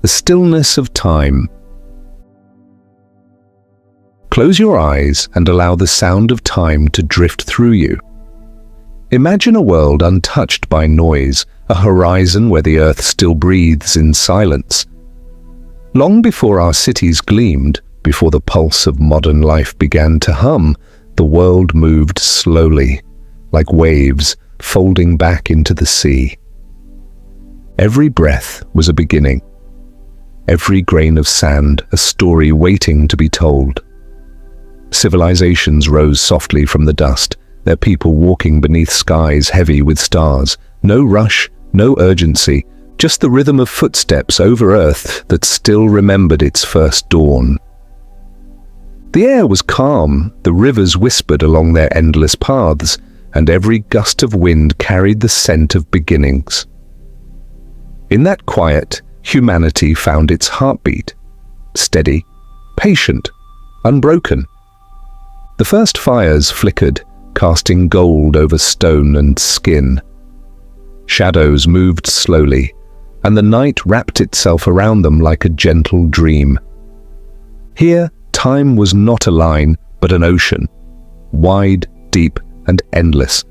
the stillness of time. Close your eyes and allow the sound of time to drift through you. Imagine a world untouched by noise, a horizon where the earth still breathes in silence. Long before our cities gleamed, before the pulse of modern life began to hum, the world moved slowly, like waves folding back into the sea. Every breath was a beginning. Every grain of sand a story waiting to be told. Civilizations rose softly from the dust, their people walking beneath skies heavy with stars. No rush, no urgency, just the rhythm of footsteps over earth that still remembered its first dawn. The air was calm, the rivers whispered along their endless paths, and every gust of wind carried the scent of beginnings. In that quiet, humanity found its heartbeat, steady, patient, unbroken. The first fires flickered, casting gold over stone and skin. Shadows moved slowly, and the night wrapped itself around them like a gentle dream. Here, time was not a line, but an ocean, wide, deep, and endless.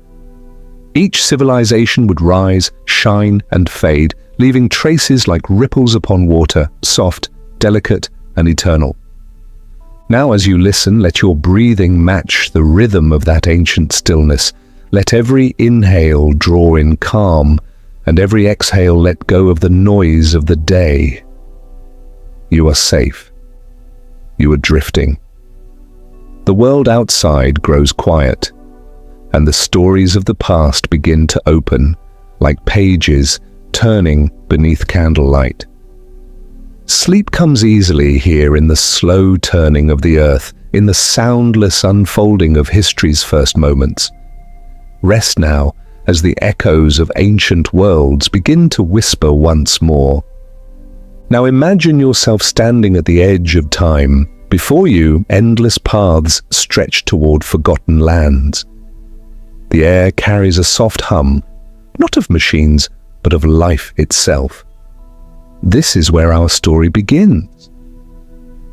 Each civilization would rise, shine, and fade, leaving traces like ripples upon water, soft, delicate, and eternal. Now as you listen, let your breathing match the rhythm of that ancient stillness. Let every inhale draw in calm, and every exhale let go of the noise of the day. You are safe. You are drifting. The world outside grows quiet, and the stories of the past begin to open, like pages turning beneath candlelight. Sleep comes easily here in the slow turning of the earth, in the soundless unfolding of history's first moments. Rest now as the echoes of ancient worlds begin to whisper once more. Now imagine yourself standing at the edge of time. Before you, endless paths stretch toward forgotten lands. The air carries a soft hum, not of machines, but of life itself. This is where our story begins.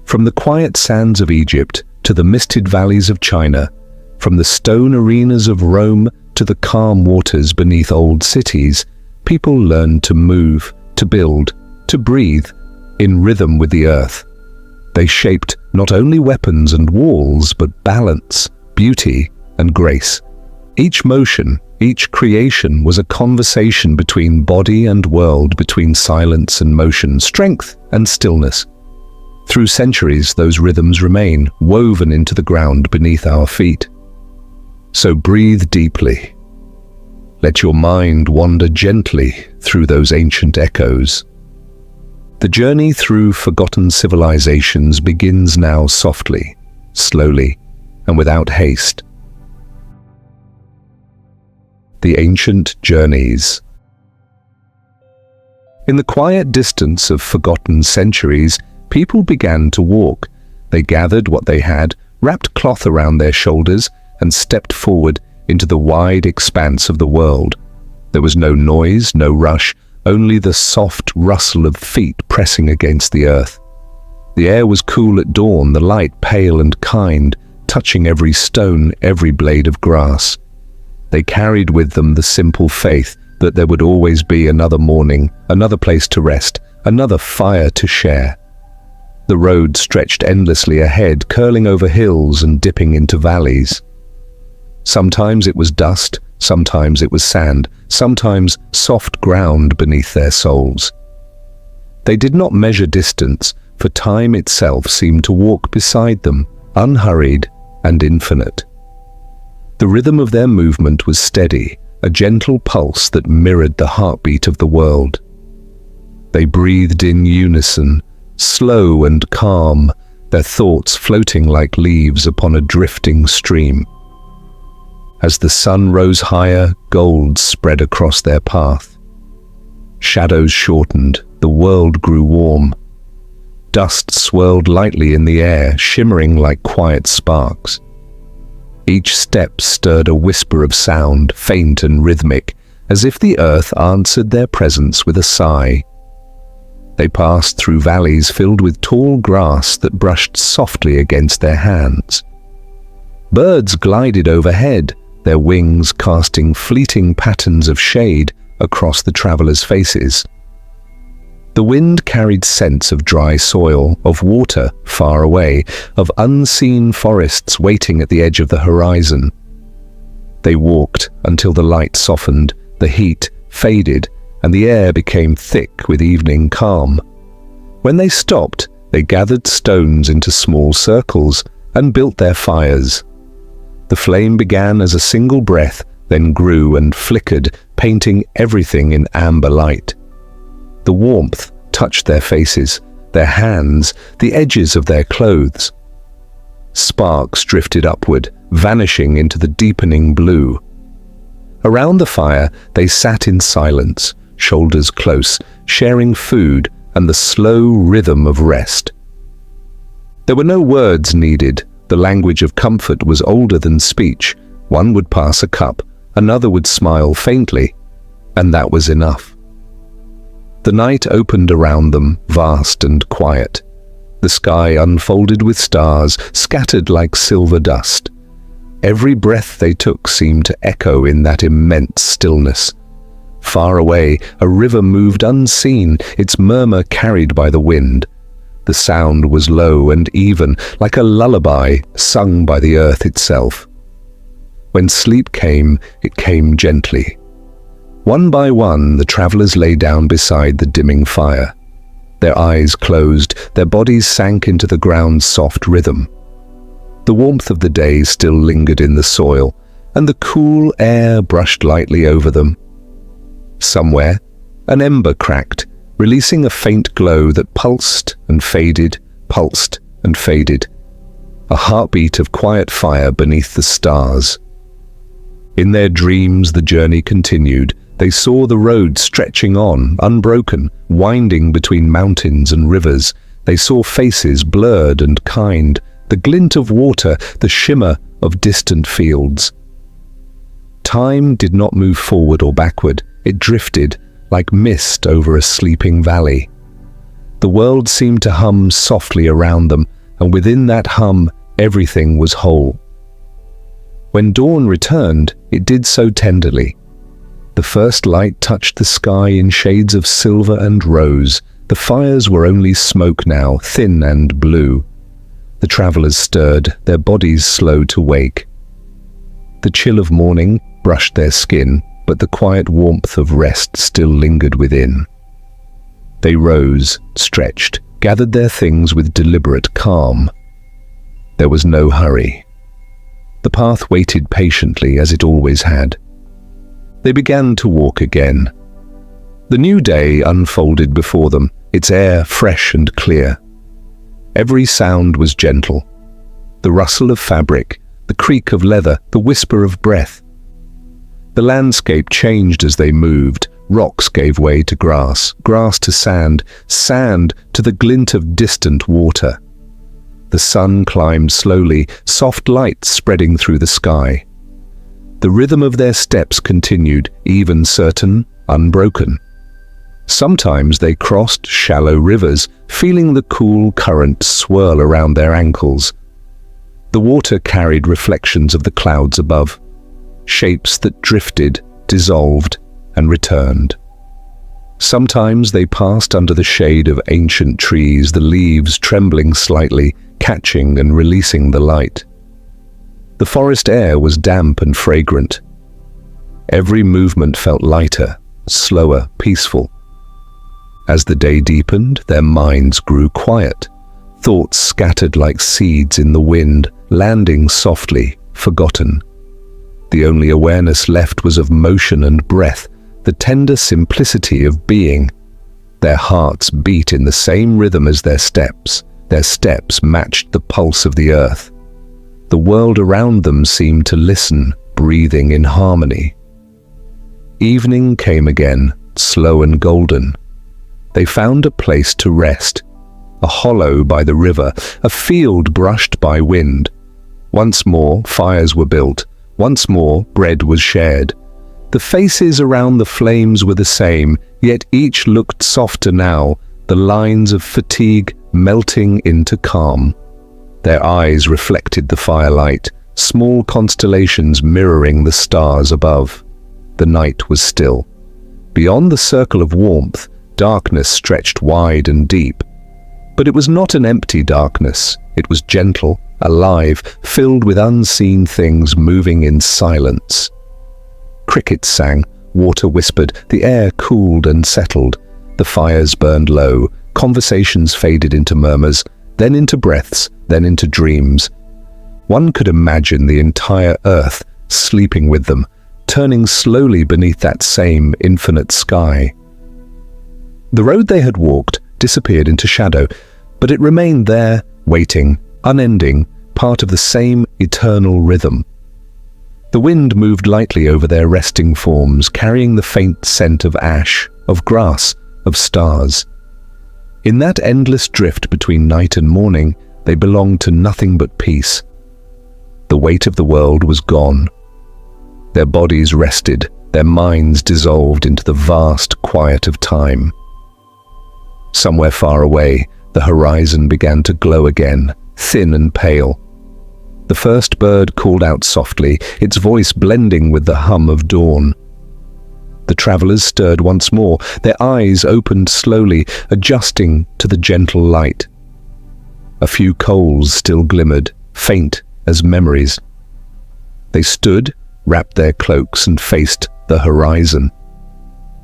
From the quiet sands of Egypt to the misted valleys of China, from the stone arenas of Rome to the calm waters beneath old cities, people learned to move, to build, to breathe, in rhythm with the earth. They shaped not only weapons and walls, but balance, beauty, and grace. Each motion, each creation was a conversation between body and world, between silence and motion, strength and stillness. Through centuries, those rhythms remain, woven into the ground beneath our feet. So breathe deeply. Let your mind wander gently through those ancient echoes. The journey through forgotten civilizations begins now softly, slowly, and without haste. The ancient journeys. In the quiet distance of forgotten centuries, people began to walk. They gathered what they had, wrapped cloth around their shoulders, and stepped forward into the wide expanse of the world. There was no noise, no rush, only the soft rustle of feet pressing against the earth. The air was cool at dawn, the light pale and kind, touching every stone, every blade of grass. They carried with them the simple faith that there would always be another morning, another place to rest, another fire to share. The road stretched endlessly ahead, curling over hills and dipping into valleys. Sometimes it was dust, sometimes it was sand, sometimes soft ground beneath their soles. They did not measure distance, for time itself seemed to walk beside them, unhurried and infinite. The rhythm of their movement was steady, a gentle pulse that mirrored the heartbeat of the world. They breathed in unison, slow and calm, their thoughts floating like leaves upon a drifting stream. As the sun rose higher, gold spread across their path. Shadows shortened, the world grew warm. Dust swirled lightly in the air, shimmering like quiet sparks. Each step stirred a whisper of sound, faint and rhythmic, as if the earth answered their presence with a sigh. They passed through valleys filled with tall grass that brushed softly against their hands. Birds glided overhead, their wings casting fleeting patterns of shade across the travelers' faces. The wind carried scents of dry soil, of water far away, of unseen forests waiting at the edge of the horizon. They walked until the light softened, the heat faded, and the air became thick with evening calm. When they stopped, they gathered stones into small circles and built their fires. The flame began as a single breath, then grew and flickered, painting everything in amber light. The warmth touched their faces, their hands, the edges of their clothes. Sparks drifted upward, vanishing into the deepening blue. Around the fire, they sat in silence, shoulders close, sharing food and the slow rhythm of rest. There were no words needed. The language of comfort was older than speech. One would pass a cup, another would smile faintly, and that was enough. The night opened around them, vast and quiet. The sky unfolded with stars, scattered like silver dust. Every breath they took seemed to echo in that immense stillness. Far away, a river moved unseen, its murmur carried by the wind. The sound was low and even, like a lullaby sung by the earth itself. When sleep came, it came gently. One by one, the travelers lay down beside the dimming fire. Their eyes closed, their bodies sank into the ground's soft rhythm. The warmth of the day still lingered in the soil, and the cool air brushed lightly over them. Somewhere, an ember cracked, releasing a faint glow that pulsed and faded, pulsed and faded. A heartbeat of quiet fire beneath the stars. In their dreams, the journey continued. They saw the road stretching on, unbroken, winding between mountains and rivers. They saw faces blurred and kind, the glint of water, the shimmer of distant fields. Time did not move forward or backward. It drifted like mist over a sleeping valley. The world seemed to hum softly around them, and within that hum, everything was whole. When dawn returned, it did so tenderly. The first light touched the sky in shades of silver and rose. The fires were only smoke now, thin and blue. The travelers stirred, their bodies slow to wake. The chill of morning brushed their skin, but the quiet warmth of rest still lingered within. They rose, stretched, gathered their things with deliberate calm. There was no hurry. The path waited patiently as it always had. They began to walk again. The new day unfolded before them, its air fresh and clear. Every sound was gentle. The rustle of fabric, the creak of leather, the whisper of breath. The landscape changed as they moved. Rocks gave way to grass, grass to sand, sand to the glint of distant water. The sun climbed slowly, soft light spreading through the sky. The rhythm of their steps continued, even, certain, unbroken. Sometimes they crossed shallow rivers, feeling the cool current swirl around their ankles. The water carried reflections of the clouds above, shapes that drifted, dissolved, and returned. Sometimes they passed under the shade of ancient trees, the leaves trembling slightly, catching and releasing the light. The forest air was damp and fragrant. Every movement felt lighter, slower, peaceful. As the day deepened, their minds grew quiet. Thoughts scattered like seeds in the wind, landing softly, forgotten. The only awareness left was of motion and breath, the tender simplicity of being. Their hearts beat in the same rhythm as their steps. Their steps matched the pulse of the earth. The world around them seemed to listen, breathing in harmony. Evening came again, slow and golden. They found a place to rest, a hollow by the river, a field brushed by wind. Once more, fires were built. Once more, bread was shared. The faces around the flames were the same, yet each looked softer now, the lines of fatigue melting into calm. Their eyes reflected the firelight, small constellations mirroring the stars above. The night was still. Beyond the circle of warmth, darkness stretched wide and deep. But it was not an empty darkness. It was gentle, alive, filled with unseen things moving in silence. Crickets sang, water whispered, the air cooled and settled. The fires burned low, conversations faded into murmurs, then into breaths, then into dreams. One could imagine the entire earth sleeping with them, turning slowly beneath that same infinite sky. The road they had walked disappeared into shadow, but it remained there, waiting, unending, part of the same eternal rhythm. The wind moved lightly over their resting forms, carrying the faint scent of ash, of grass, of stars. In that endless drift between night and morning, they belonged to nothing but peace. The weight of the world was gone. Their bodies rested, their minds dissolved into the vast quiet of time. Somewhere far away, the horizon began to glow again, thin and pale. The first bird called out softly, its voice blending with the hum of dawn. The travelers stirred once more, their eyes opened slowly, adjusting to the gentle light. A few coals still glimmered, faint as memories. They stood, wrapped their cloaks and faced the horizon.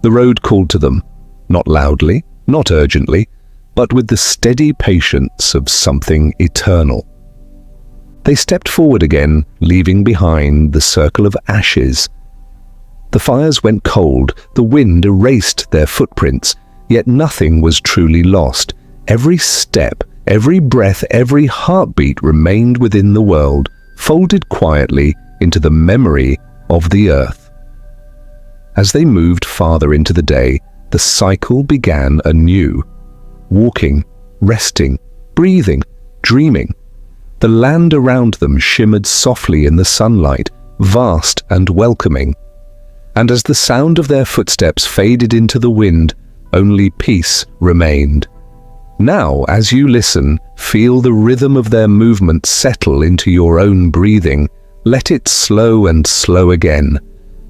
The road called to them, not loudly, not urgently, but with the steady patience of something eternal. They stepped forward again, leaving behind the circle of ashes. The fires went cold, the wind erased their footprints, yet nothing was truly lost. Every step, every breath, every heartbeat remained within the world, folded quietly into the memory of the earth. As they moved farther into the day, the cycle began anew. Walking, resting, breathing, dreaming. The land around them shimmered softly in the sunlight, vast and welcoming. And as the sound of their footsteps faded into the wind, only peace remained. Now, as you listen, feel the rhythm of their movement settle into your own breathing. Let it slow and slow again.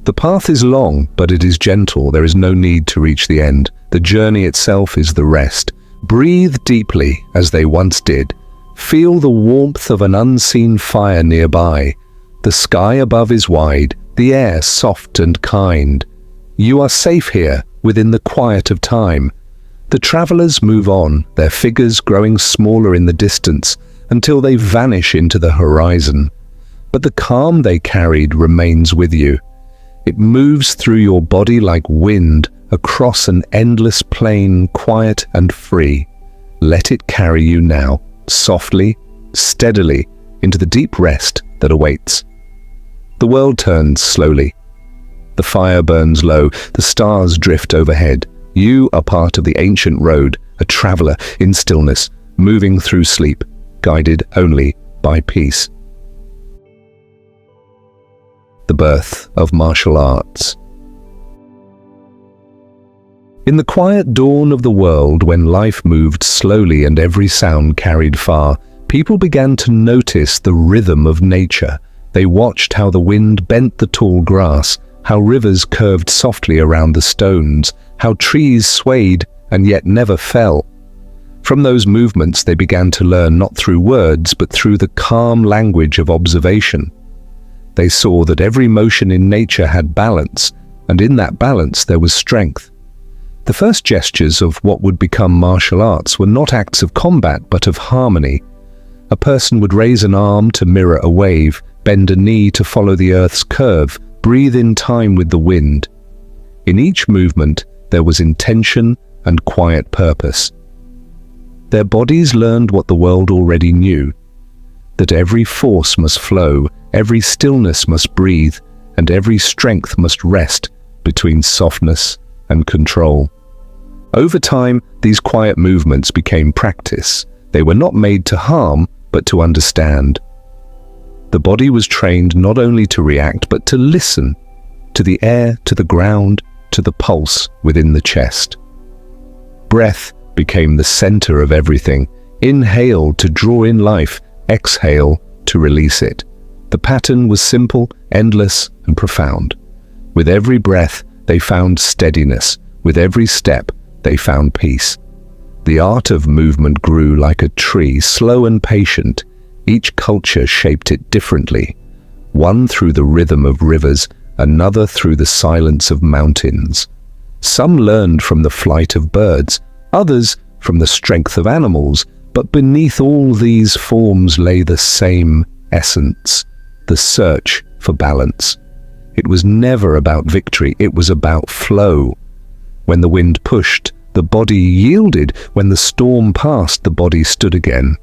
The path is long, but it is gentle. There is no need to reach the end. The journey itself is the rest. Breathe deeply, as they once did. Feel the warmth of an unseen fire nearby. The sky above is wide, the air soft and kind. You are safe here, within the quiet of time. The travelers move on, their figures growing smaller in the distance, until they vanish into the horizon. But the calm they carried remains with you. It moves through your body like wind, across an endless plain, quiet and free. Let it carry you now, softly, steadily, into the deep rest that awaits. The world turns slowly. The fire burns low, the stars drift overhead. You are part of the ancient road, a traveler in stillness, moving through sleep, guided only by peace. The birth of martial arts. In the quiet dawn of the world, when life moved slowly and every sound carried far, people began to notice the rhythm of nature. They watched how the wind bent the tall grass, how rivers curved softly around the stones, how trees swayed and yet never fell. From those movements they began to learn not through words but through the calm language of observation. They saw that every motion in nature had balance, and in that balance there was strength. The first gestures of what would become martial arts were not acts of combat but of harmony. A person would raise an arm to mirror a wave, bend a knee to follow the earth's curve, breathe in time with the wind. In each movement there was intention and quiet purpose. Their bodies learned what the world already knew, that every force must flow, every stillness must breathe, and every strength must rest between softness and control. Over time, these quiet movements became practice. They were not made to harm, but to understand. The body was trained not only to react, but to listen, to the air, to the ground, to the pulse within the chest. Breath became the center of everything. Inhale to draw in life, exhale to release it. The pattern was simple, endless, and profound. With every breath, they found steadiness. With every step, they found peace. The art of movement grew like a tree, slow and patient. Each culture shaped it differently. One through the rhythm of rivers, another through the silence of mountains. Some learned from the flight of birds, others from the strength of animals, but beneath all these forms lay the same essence, the search for balance. It was never about victory, it was about flow. When the wind pushed, the body yielded. When the storm passed, the body stood again.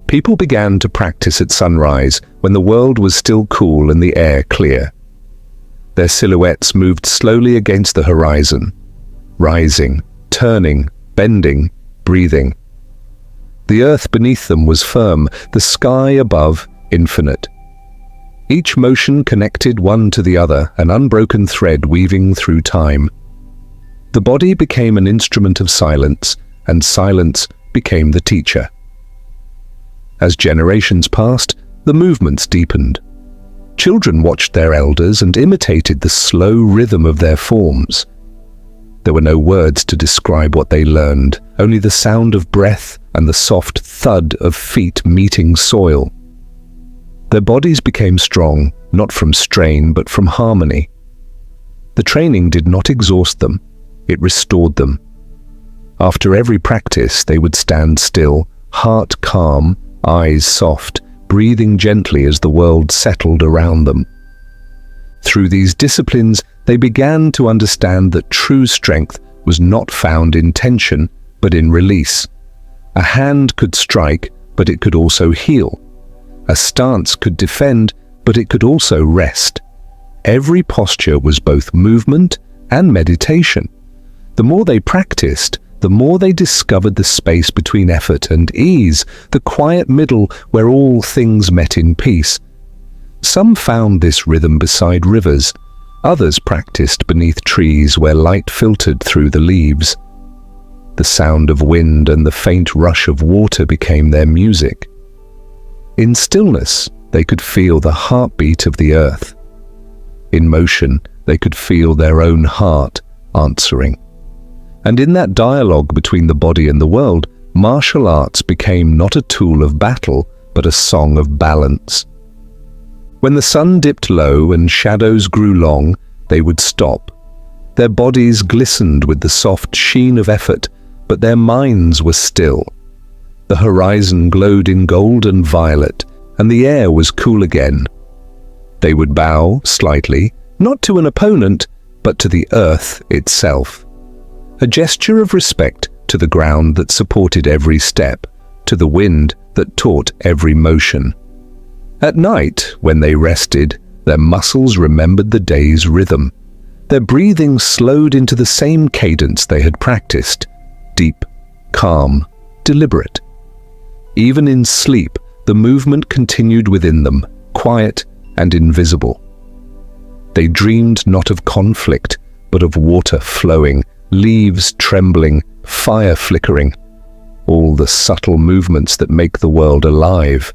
People began to practice at sunrise, when the world was still cool and the air clear. Their silhouettes moved slowly against the horizon, rising, turning, bending, breathing. The earth beneath them was firm, the sky above infinite. Each motion connected one to the other, an unbroken thread weaving through time. The body became an instrument of silence, and silence became the teacher. As generations passed, the movements deepened. Children watched their elders and imitated the slow rhythm of their forms. There were no words to describe what they learned, only the sound of breath and the soft thud of feet meeting soil. Their bodies became strong, not from strain but from harmony. The training did not exhaust them, it restored them. After every practice, they would stand still, heart calm, eyes soft, breathing gently as the world settled around them. Through these disciplines, they began to understand that true strength was not found in tension, but in release. A hand could strike, but it could also heal. A stance could defend, but it could also rest. Every posture was both movement and meditation. The more they practiced, the more they discovered the space between effort and ease, the quiet middle where all things met in peace. Some found this rhythm beside rivers. Others practiced beneath trees where light filtered through the leaves. The sound of wind and the faint rush of water became their music. In stillness, they could feel the heartbeat of the earth. In motion, they could feel their own heart answering. And in that dialogue between the body and the world, martial arts became not a tool of battle, but a song of balance. When the sun dipped low and shadows grew long, they would stop. Their bodies glistened with the soft sheen of effort, but their minds were still. The horizon glowed in gold and violet, and the air was cool again. They would bow slightly, not to an opponent, but to the earth itself. A gesture of respect to the ground that supported every step, to the wind that taught every motion. At night, when they rested, their muscles remembered the day's rhythm. Their breathing slowed into the same cadence they had practiced, deep, calm, deliberate. Even in sleep, the movement continued within them, quiet and invisible. They dreamed not of conflict, but of water flowing, leaves trembling, fire flickering, all the subtle movements that make the world alive.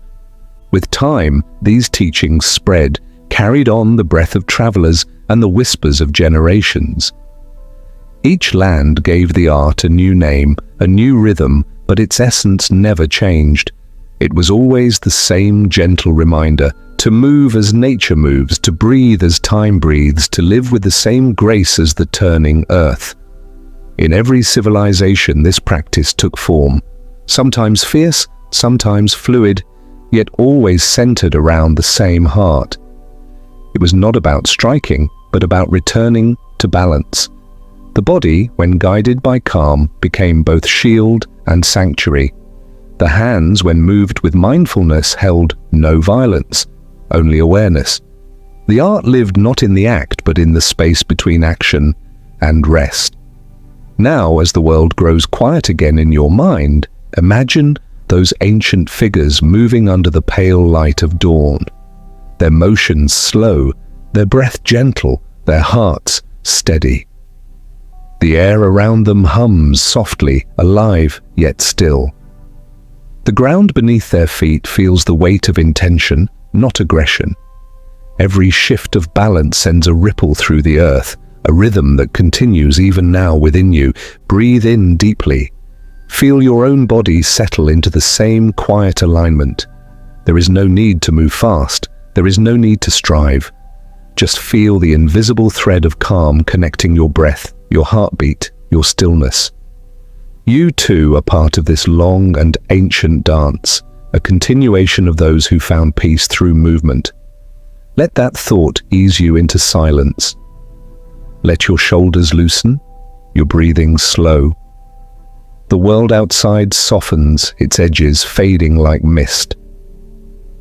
With time, these teachings spread, carried on the breath of travelers and the whispers of generations. Each land gave the art a new name, a new rhythm, but its essence never changed. It was always the same gentle reminder to move as nature moves, to breathe as time breathes, to live with the same grace as the turning earth. In every civilization, this practice took form, sometimes fierce, sometimes fluid, yet always centered around the same heart. It was not about striking, but about returning to balance. The body, when guided by calm, became both shield and sanctuary. The hands, when moved with mindfulness, held no violence, only awareness. The art lived not in the act, but in the space between action and rest. Now, as the world grows quiet again in your mind, imagine those ancient figures moving under the pale light of dawn. Their motions slow, their breath gentle, their hearts steady. The air around them hums softly, alive yet still. The ground beneath their feet feels the weight of intention, not aggression. Every shift of balance sends a ripple through the earth, a rhythm that continues even now within you. Breathe in deeply. Feel your own body settle into the same quiet alignment. There is no need to move fast. There is no need to strive. Just feel the invisible thread of calm connecting your breath, your heartbeat, your stillness. You too are part of this long and ancient dance, a continuation of those who found peace through movement. Let that thought ease you into silence. Let your shoulders loosen, your breathing slow. The world outside softens, its edges fading like mist.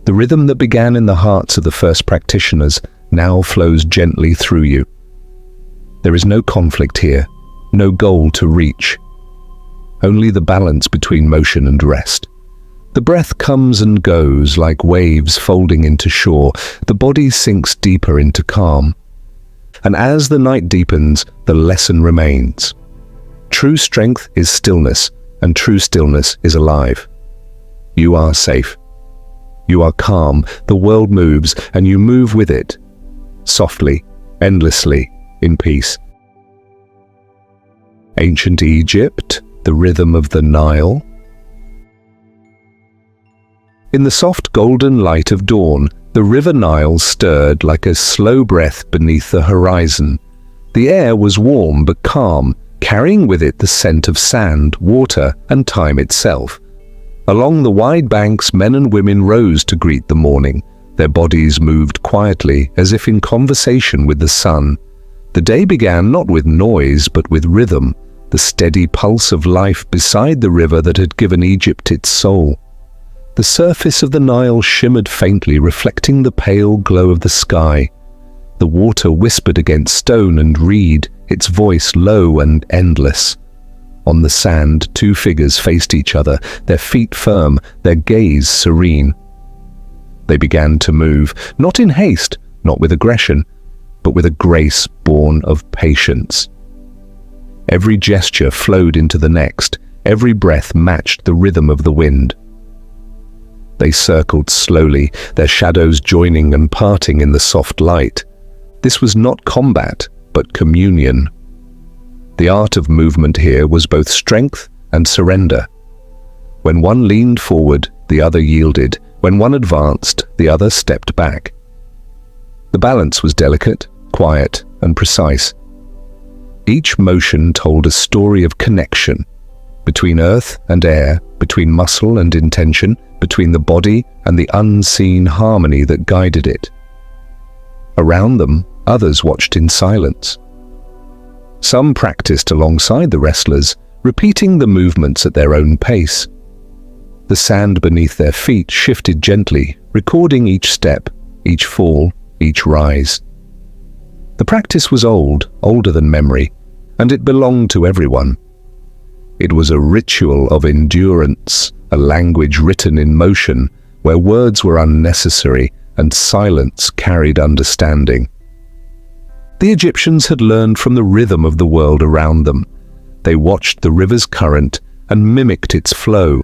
The rhythm that began in the hearts of the first practitioners now flows gently through you. There is no conflict here, no goal to reach. Only the balance between motion and rest. The breath comes and goes like waves folding into shore. The body sinks deeper into calm. And as the night deepens, the lesson remains. True strength is stillness, and true stillness is alive. You are safe. You are calm, the world moves, and you move with it. Softly, endlessly, in peace. Ancient Egypt, the rhythm of the Nile. In the soft golden light of dawn, the river Nile stirred like a slow breath beneath the horizon. The air was warm but calm, carrying with it the scent of sand, water, and time itself. Along the wide banks, men and women rose to greet the morning. Their bodies moved quietly, as if in conversation with the sun. The day began not with noise, but with rhythm, the steady pulse of life beside the river that had given Egypt its soul. The surface of the Nile shimmered faintly, reflecting the pale glow of the sky. The water whispered against stone and reed, its voice low and endless. On the sand, two figures faced each other, their feet firm, their gaze serene. They began to move, not in haste, not with aggression, but with a grace born of patience. Every gesture flowed into the next, every breath matched the rhythm of the wind. They circled slowly, their shadows joining and parting in the soft light. This was not combat, but communion. The art of movement here was both strength and surrender. When one leaned forward, the other yielded. When one advanced, the other stepped back. The balance was delicate, quiet, and precise. Each motion told a story of connection, between earth and air, between muscle and intention, between the body and the unseen harmony that guided it. Around them, others watched in silence. Some practiced alongside the wrestlers, repeating the movements at their own pace. The sand beneath their feet shifted gently, recording each step, each fall, each rise. The practice was old, older than memory, and it belonged to everyone. It was a ritual of endurance, a language written in motion, where words were unnecessary and silence carried understanding. The Egyptians had learned from the rhythm of the world around them. They watched the river's current and mimicked its flow.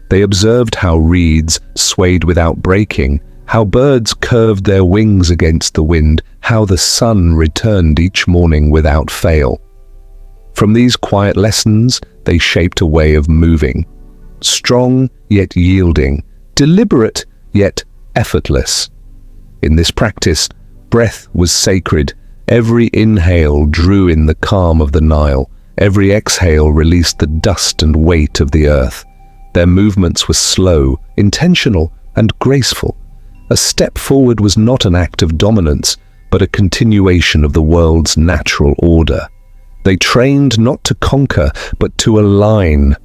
They observed how reeds swayed without breaking, how birds curved their wings against the wind, how the sun returned each morning without fail. From these quiet lessons, they shaped a way of moving, strong yet yielding, deliberate yet effortless. In this practice, breath was sacred. Every inhale drew in the calm of the Nile. Every exhale released the dust and weight of the earth. Their movements were slow, intentional, and graceful. A step forward was not an act of dominance, but a continuation of the world's natural order. They trained not to conquer, but to align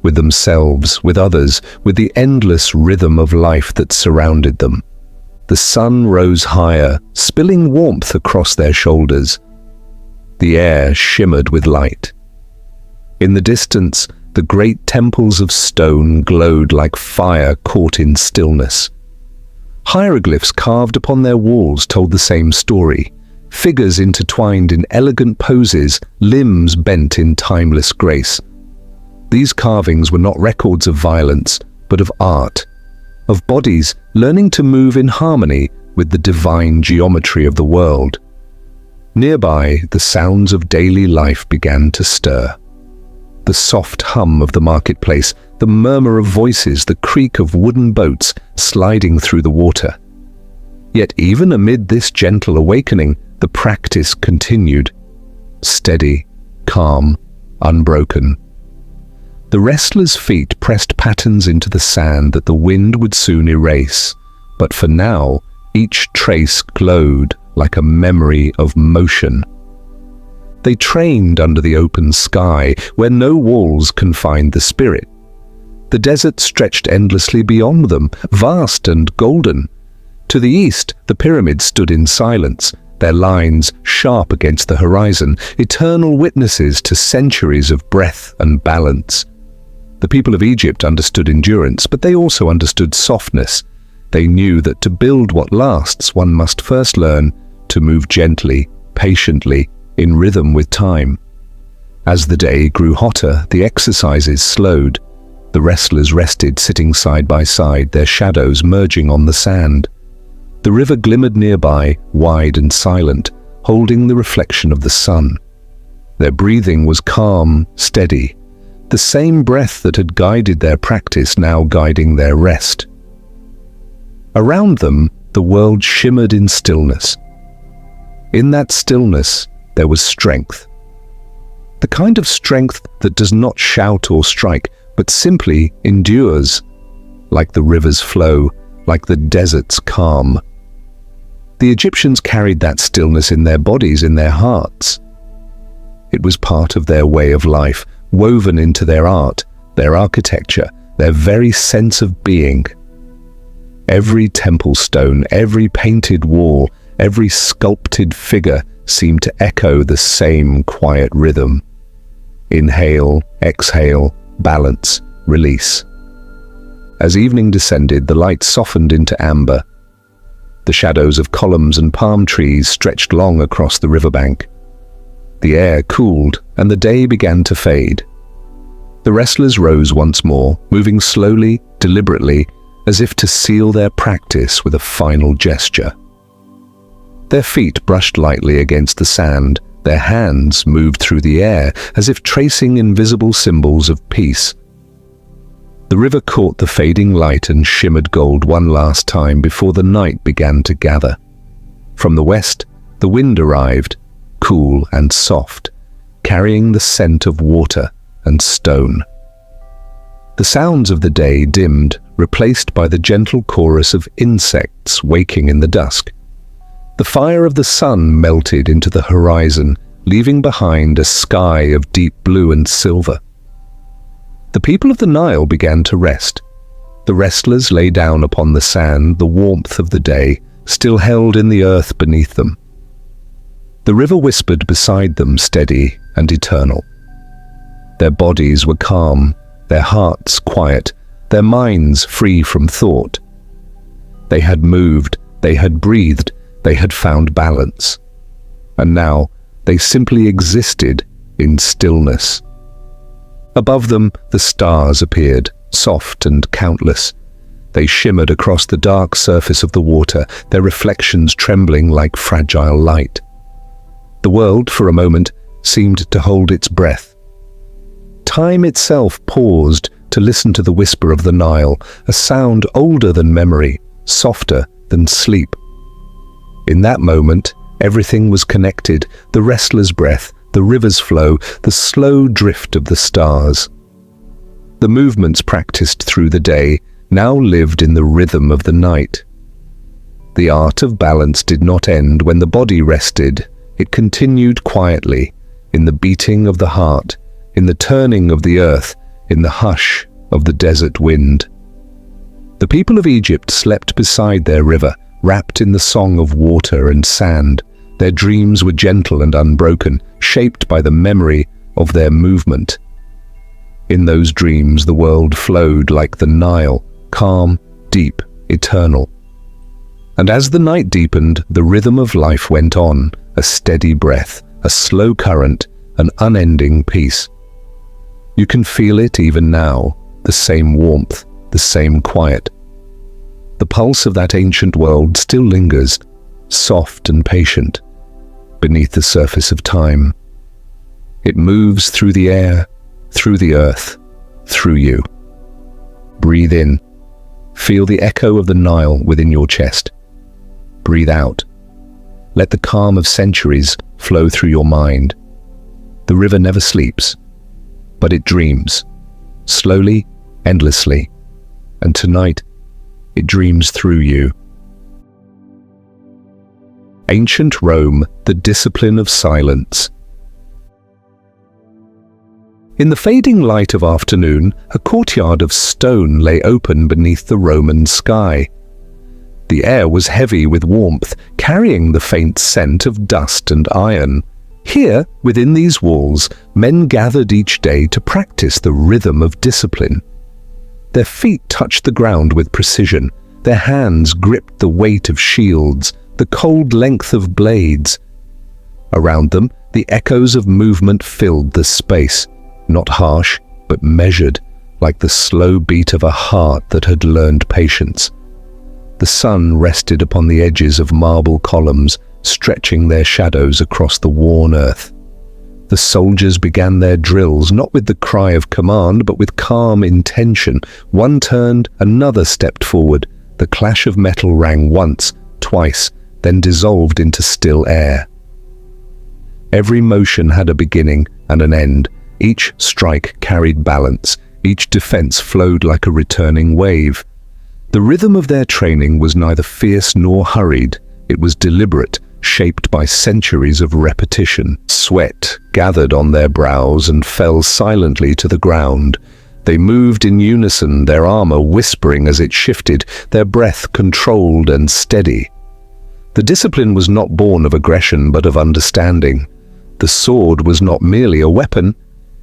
with themselves, with others, with the endless rhythm of life that surrounded them. The sun rose higher, spilling warmth across their shoulders. The air shimmered with light. In the distance, the great temples of stone glowed like fire caught in stillness. Hieroglyphs carved upon their walls told the same story. figures intertwined in elegant poses, limbs bent in timeless grace. These carvings were not records of violence, but of art, of bodies learning to move in harmony with the divine geometry of the world. Nearby, the sounds of daily life began to stir. The soft hum of the marketplace, the murmur of voices, the creak of wooden boats sliding through the water. Yet even amid this gentle awakening, the practice continued. Steady, calm, unbroken. The wrestlers' feet pressed patterns into the sand that the wind would soon erase, but for now, each trace glowed like a memory of motion. They trained under the open sky, where no walls confined the spirit. The desert stretched endlessly beyond them, vast and golden. To the east, the pyramids stood in silence, their lines sharp against the horizon, eternal witnesses to centuries of breath and balance. The people of Egypt understood endurance, but they also understood softness. They knew that to build what lasts, one must first learn to move gently, patiently, in rhythm with time. As the day grew hotter, the exercises slowed. The wrestlers rested sitting side by side, their shadows merging on the sand. The river glimmered nearby, wide and silent, holding the reflection of the sun. Their breathing was calm, steady, the same breath that had guided their practice now guiding their rest. Around them, the world shimmered in stillness. In that stillness, there was strength. The kind of strength that does not shout or strike, but simply endures, like the river's flow, like the desert's calm. The Egyptians carried that stillness in their bodies, in their hearts. It was part of their way of life, woven into their art, their architecture, their very sense of being. Every temple stone, every painted wall, every sculpted figure seemed to echo the same quiet rhythm. Inhale, exhale, balance, release. As evening descended, the light softened into amber. The shadows of columns and palm trees stretched long across the riverbank. The air cooled, and the day began to fade. The wrestlers rose once more, moving slowly, deliberately, as if to seal their practice with a final gesture. Their feet brushed lightly against the sand, their hands moved through the air, as if tracing invisible symbols of peace. The river caught the fading light and shimmered gold one last time before the night began to gather. From the west, the wind arrived, cool and soft, carrying the scent of water and stone. The sounds of the day dimmed, replaced by the gentle chorus of insects waking in the dusk. The fire of the sun melted into the horizon, leaving behind a sky of deep blue and silver. The people of the Nile began to rest. The wrestlers lay down upon the sand, the warmth of the day still held in the earth beneath them. The river whispered beside them, steady and eternal. Their bodies were calm, their hearts quiet, their minds free from thought. They had moved, they had breathed, they had found balance. And now they simply existed in stillness. Above them, the stars appeared, soft and countless. They shimmered across the dark surface of the water, their reflections trembling like fragile light. The world, for a moment, seemed to hold its breath. Time itself paused to listen to the whisper of the Nile, a sound older than memory, softer than sleep. In that moment, everything was connected, the wrestler's breath, the river's flow, the slow drift of the stars. The movements practiced through the day now lived in the rhythm of the night. The art of balance did not end when the body rested. It continued quietly, in the beating of the heart, in the turning of the earth, in the hush of the desert wind. The people of Egypt slept beside their river, wrapped in the song of water and sand. Their dreams were gentle and unbroken, shaped by the memory of their movement. In those dreams, the world flowed like the Nile, calm, deep, eternal. And as the night deepened, the rhythm of life went on, a steady breath, a slow current, an unending peace. You can feel it even now, the same warmth, the same quiet. The pulse of that ancient world still lingers, soft and patient, beneath the surface of time. It moves through the air, through the earth, through you. Breathe in. Feel the echo of the Nile within your chest. Breathe out. Let the calm of centuries flow through your mind. The river never sleeps, but it dreams, slowly, endlessly, and tonight it dreams through you. Ancient Rome, the discipline of silence. In the fading light of afternoon, a courtyard of stone lay open beneath the Roman sky. The air was heavy with warmth, carrying the faint scent of dust and iron. Here, within these walls, men gathered each day to practice the rhythm of discipline. Their feet touched the ground with precision. Their hands gripped the weight of shields, the cold length of blades. Around them, the echoes of movement filled the space, not harsh, but measured, like the slow beat of a heart that had learned patience. The sun rested upon the edges of marble columns, stretching their shadows across the worn earth. The soldiers began their drills, not with the cry of command, but with calm intention. One turned, another stepped forward. The clash of metal rang once, twice, then dissolved into still air. Every motion had a beginning and an end. Each strike carried balance. Each defense flowed like a returning wave. The rhythm of their training was neither fierce nor hurried. It was deliberate, shaped by centuries of repetition. Sweat gathered on their brows and fell silently to the ground. They moved in unison, their armor whispering as it shifted, their breath controlled and steady. The discipline was not born of aggression but of understanding. The sword was not merely a weapon.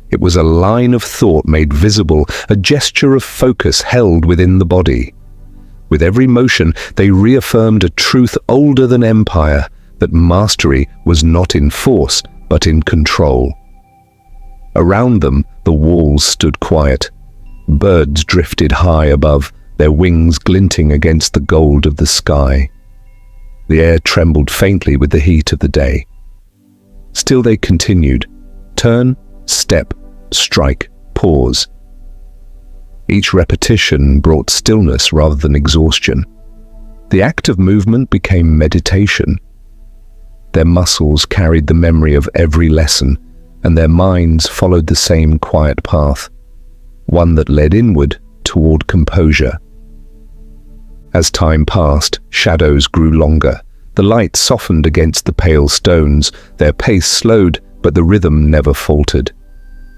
It was a line of thought made visible, a gesture of focus held within the body. With every motion, they reaffirmed a truth older than empire, that mastery was not in force, but in control. Around them, the walls stood quiet. Birds drifted high above, their wings glinting against the gold of the sky. The air trembled faintly with the heat of the day. Still they continued. Turn, step, strike, pause. Each repetition brought stillness rather than exhaustion. The act of movement became meditation. Their muscles carried the memory of every lesson, and their minds followed the same quiet path, one that led inward toward composure. As time passed, shadows grew longer. The light softened against the pale stones. Their pace slowed, but the rhythm never faltered.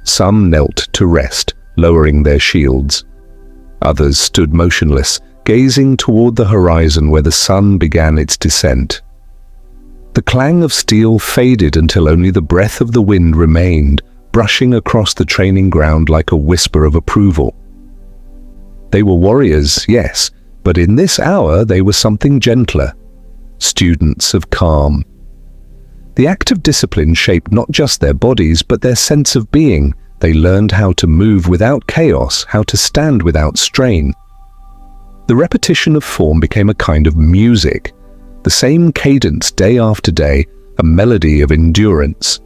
Some knelt to rest, lowering their shields. Others stood motionless, gazing toward the horizon where the sun began its descent. The clang of steel faded until only the breath of the wind remained, brushing across the training ground like a whisper of approval. They were warriors, yes, but in this hour they were something gentler, students of calm. The act of discipline shaped not just their bodies, but their sense of being. They learned how to move without chaos, how to stand without strain. The repetition of form became a kind of music, the same cadence day after day, a melody of endurance.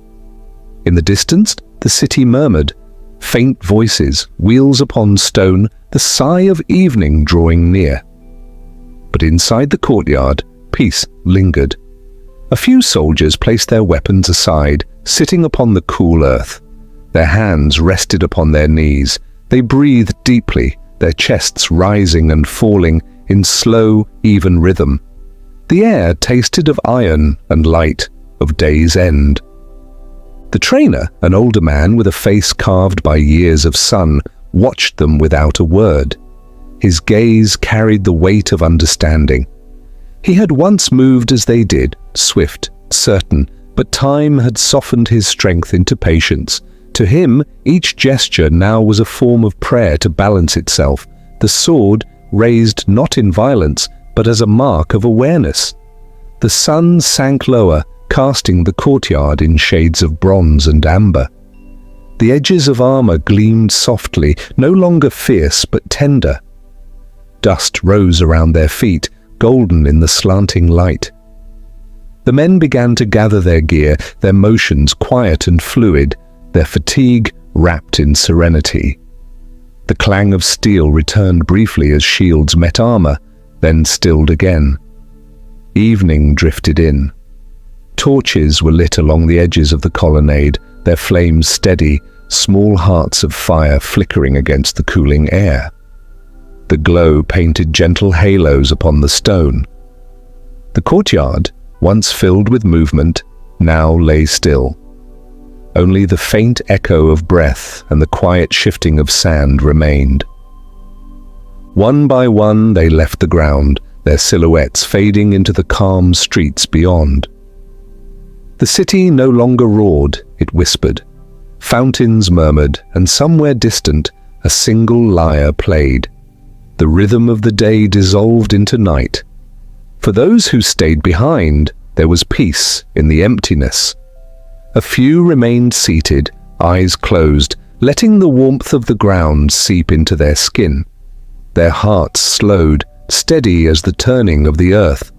In the distance, the city murmured, faint voices, wheels upon stone, the sigh of evening drawing near. But inside the courtyard, peace lingered. A few soldiers placed their weapons aside, sitting upon the cool earth. Their hands rested upon their knees. They breathed deeply, their chests rising and falling in slow, even rhythm. The air tasted of iron and light, of day's end. The trainer, an older man with a face carved by years of sun, watched them without a word. His gaze carried the weight of understanding. He had once moved as they did, swift, certain, but time had softened his strength into patience. To him, each gesture now was a form of prayer to balance itself, the sword raised not in violence, but as a mark of awareness. The sun sank lower, casting the courtyard in shades of bronze and amber. The edges of armor gleamed softly, no longer fierce but tender. Dust rose around their feet, golden in the slanting light. The men began to gather their gear, their motions quiet and fluid, their fatigue wrapped in serenity. The clang of steel returned briefly as shields met armor, then stilled again. Evening drifted in. Torches were lit along the edges of the colonnade, their flames steady, small hearts of fire flickering against the cooling air. The glow painted gentle halos upon the stone. The courtyard, once filled with movement, now lay still. Only the faint echo of breath and the quiet shifting of sand remained. One by one they left the ground, their silhouettes fading into the calm streets beyond. The city no longer roared, it whispered. Fountains murmured, and somewhere distant, a single lyre played. The rhythm of the day dissolved into night. For those who stayed behind, there was peace in the emptiness. A few remained seated, eyes closed, letting the warmth of the ground seep into their skin. Their hearts slowed, steady as the turning of the earth.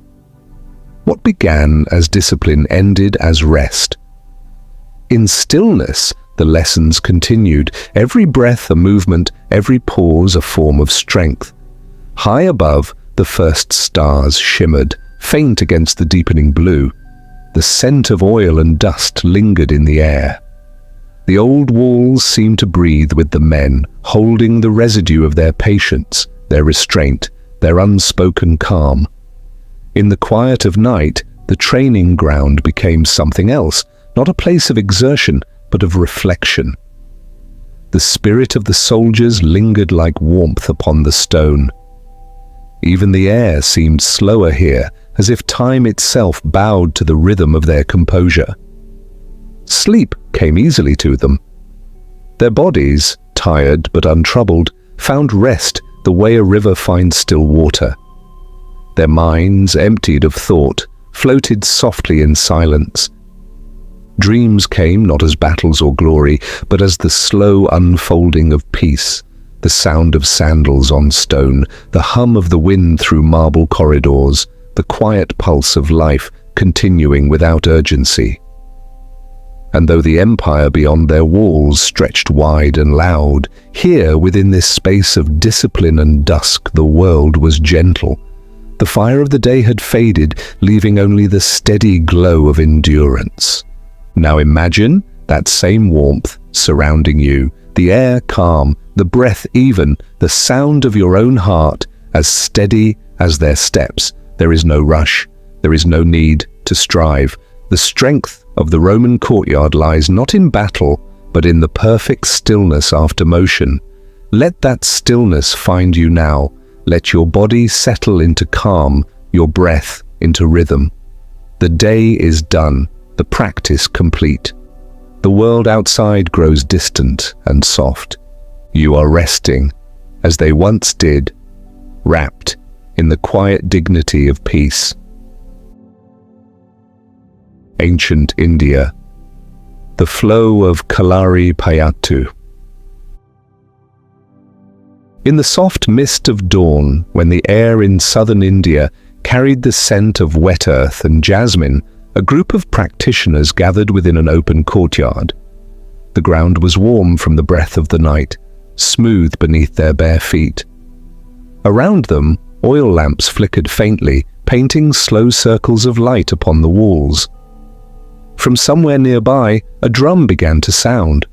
What began as discipline ended as rest. In stillness, the lessons continued, every breath a movement, every pause a form of strength. High above, the first stars shimmered, faint against the deepening blue. The scent of oil and dust lingered in the air. The old walls seemed to breathe with the men, holding the residue of their patience, their restraint, their unspoken calm. In the quiet of night, the training ground became something else, not a place of exertion, but of reflection. The spirit of the soldiers lingered like warmth upon the stone. Even the air seemed slower here, as if time itself bowed to the rhythm of their composure. Sleep came easily to them. Their bodies, tired but untroubled, found rest the way a river finds still water. Their minds, emptied of thought, floated softly in silence. Dreams came not as battles or glory, but as the slow unfolding of peace, the sound of sandals on stone, the hum of the wind through marble corridors, the quiet pulse of life continuing without urgency. And though the empire beyond their walls stretched wide and loud, here within this space of discipline and dusk the world was gentle. The fire of the day had faded, leaving only the steady glow of endurance. Now imagine that same warmth surrounding you, the air calm, the breath even, the sound of your own heart as steady as their steps. There is no rush, there is no need to strive. The strength of the Roman courtyard lies not in battle, but in the perfect stillness after motion. Let that stillness find you now. Let your body settle into calm, your breath into rhythm. The day is done, the practice complete. The world outside grows distant and soft. You are resting, as they once did, wrapped in the quiet dignity of peace. Ancient India. The flow of Kalari Payattu. In the soft mist of dawn, when the air in southern India carried the scent of wet earth and jasmine, a group of practitioners gathered within an open courtyard. The ground was warm from the breath of the night, smooth beneath their bare feet. Around them, oil lamps flickered faintly, painting slow circles of light upon the walls. From somewhere nearby, a drum began to sound,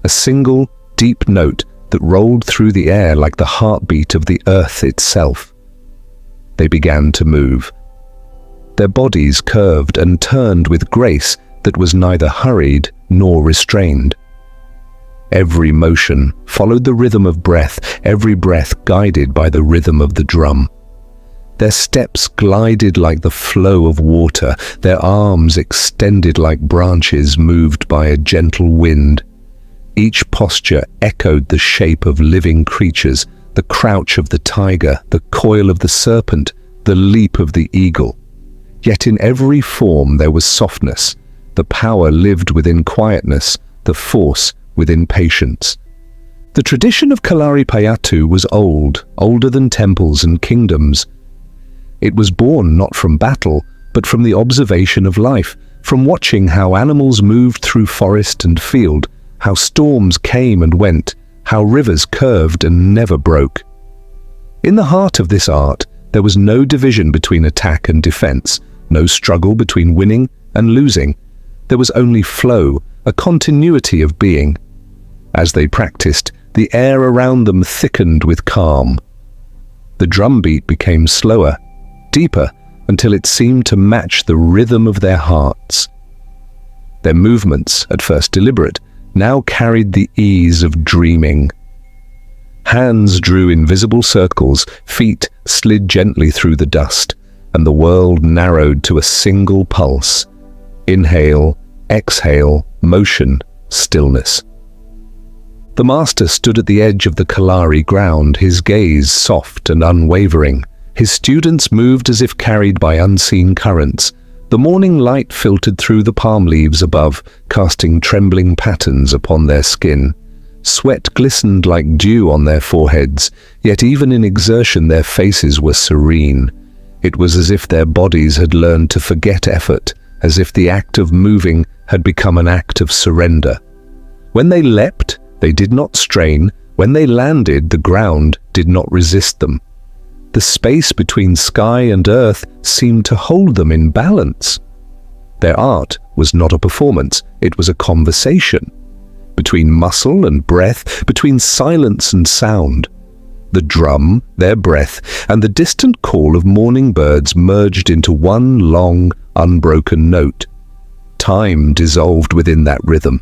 a single, deep note that rolled through the air like the heartbeat of the earth itself. They began to move. Their bodies curved and turned with grace that was neither hurried nor restrained. Every motion followed the rhythm of breath, every breath guided by the rhythm of the drum. Their steps glided like the flow of water, their arms extended like branches moved by a gentle wind. Each posture echoed the shape of living creatures, the crouch of the tiger, the coil of the serpent, the leap of the eagle. Yet in every form there was softness. The power lived within quietness, the force within patience. The tradition of Kalaripayattu was old, older than temples and kingdoms. It was born not from battle, but from the observation of life, from watching how animals moved through forest and field, how storms came and went, how rivers curved and never broke. In the heart of this art, there was no division between attack and defense, no struggle between winning and losing. There was only flow, a continuity of being. As they practiced, the air around them thickened with calm. The drumbeat became slower, deeper, until it seemed to match the rhythm of their hearts. Their movements, at first deliberate, now carried the ease of dreaming. Hands drew invisible circles, feet slid gently through the dust, and the world narrowed to a single pulse. Inhale, exhale, motion, stillness. The master stood at the edge of the Kalari ground, his gaze soft and unwavering. His students moved as if carried by unseen currents. The morning light filtered through the palm leaves above, casting trembling patterns upon their skin. Sweat glistened like dew on their foreheads, yet even in exertion their faces were serene. It was as if their bodies had learned to forget effort, as if the act of moving had become an act of surrender. When they leapt, they did not strain. When they landed, the ground did not resist them. The space between sky and earth seemed to hold them in balance. Their art was not a performance, it was a conversation. Between muscle and breath, between silence and sound. The drum, their breath, and the distant call of morning birds merged into one long, unbroken note. Time dissolved within that rhythm.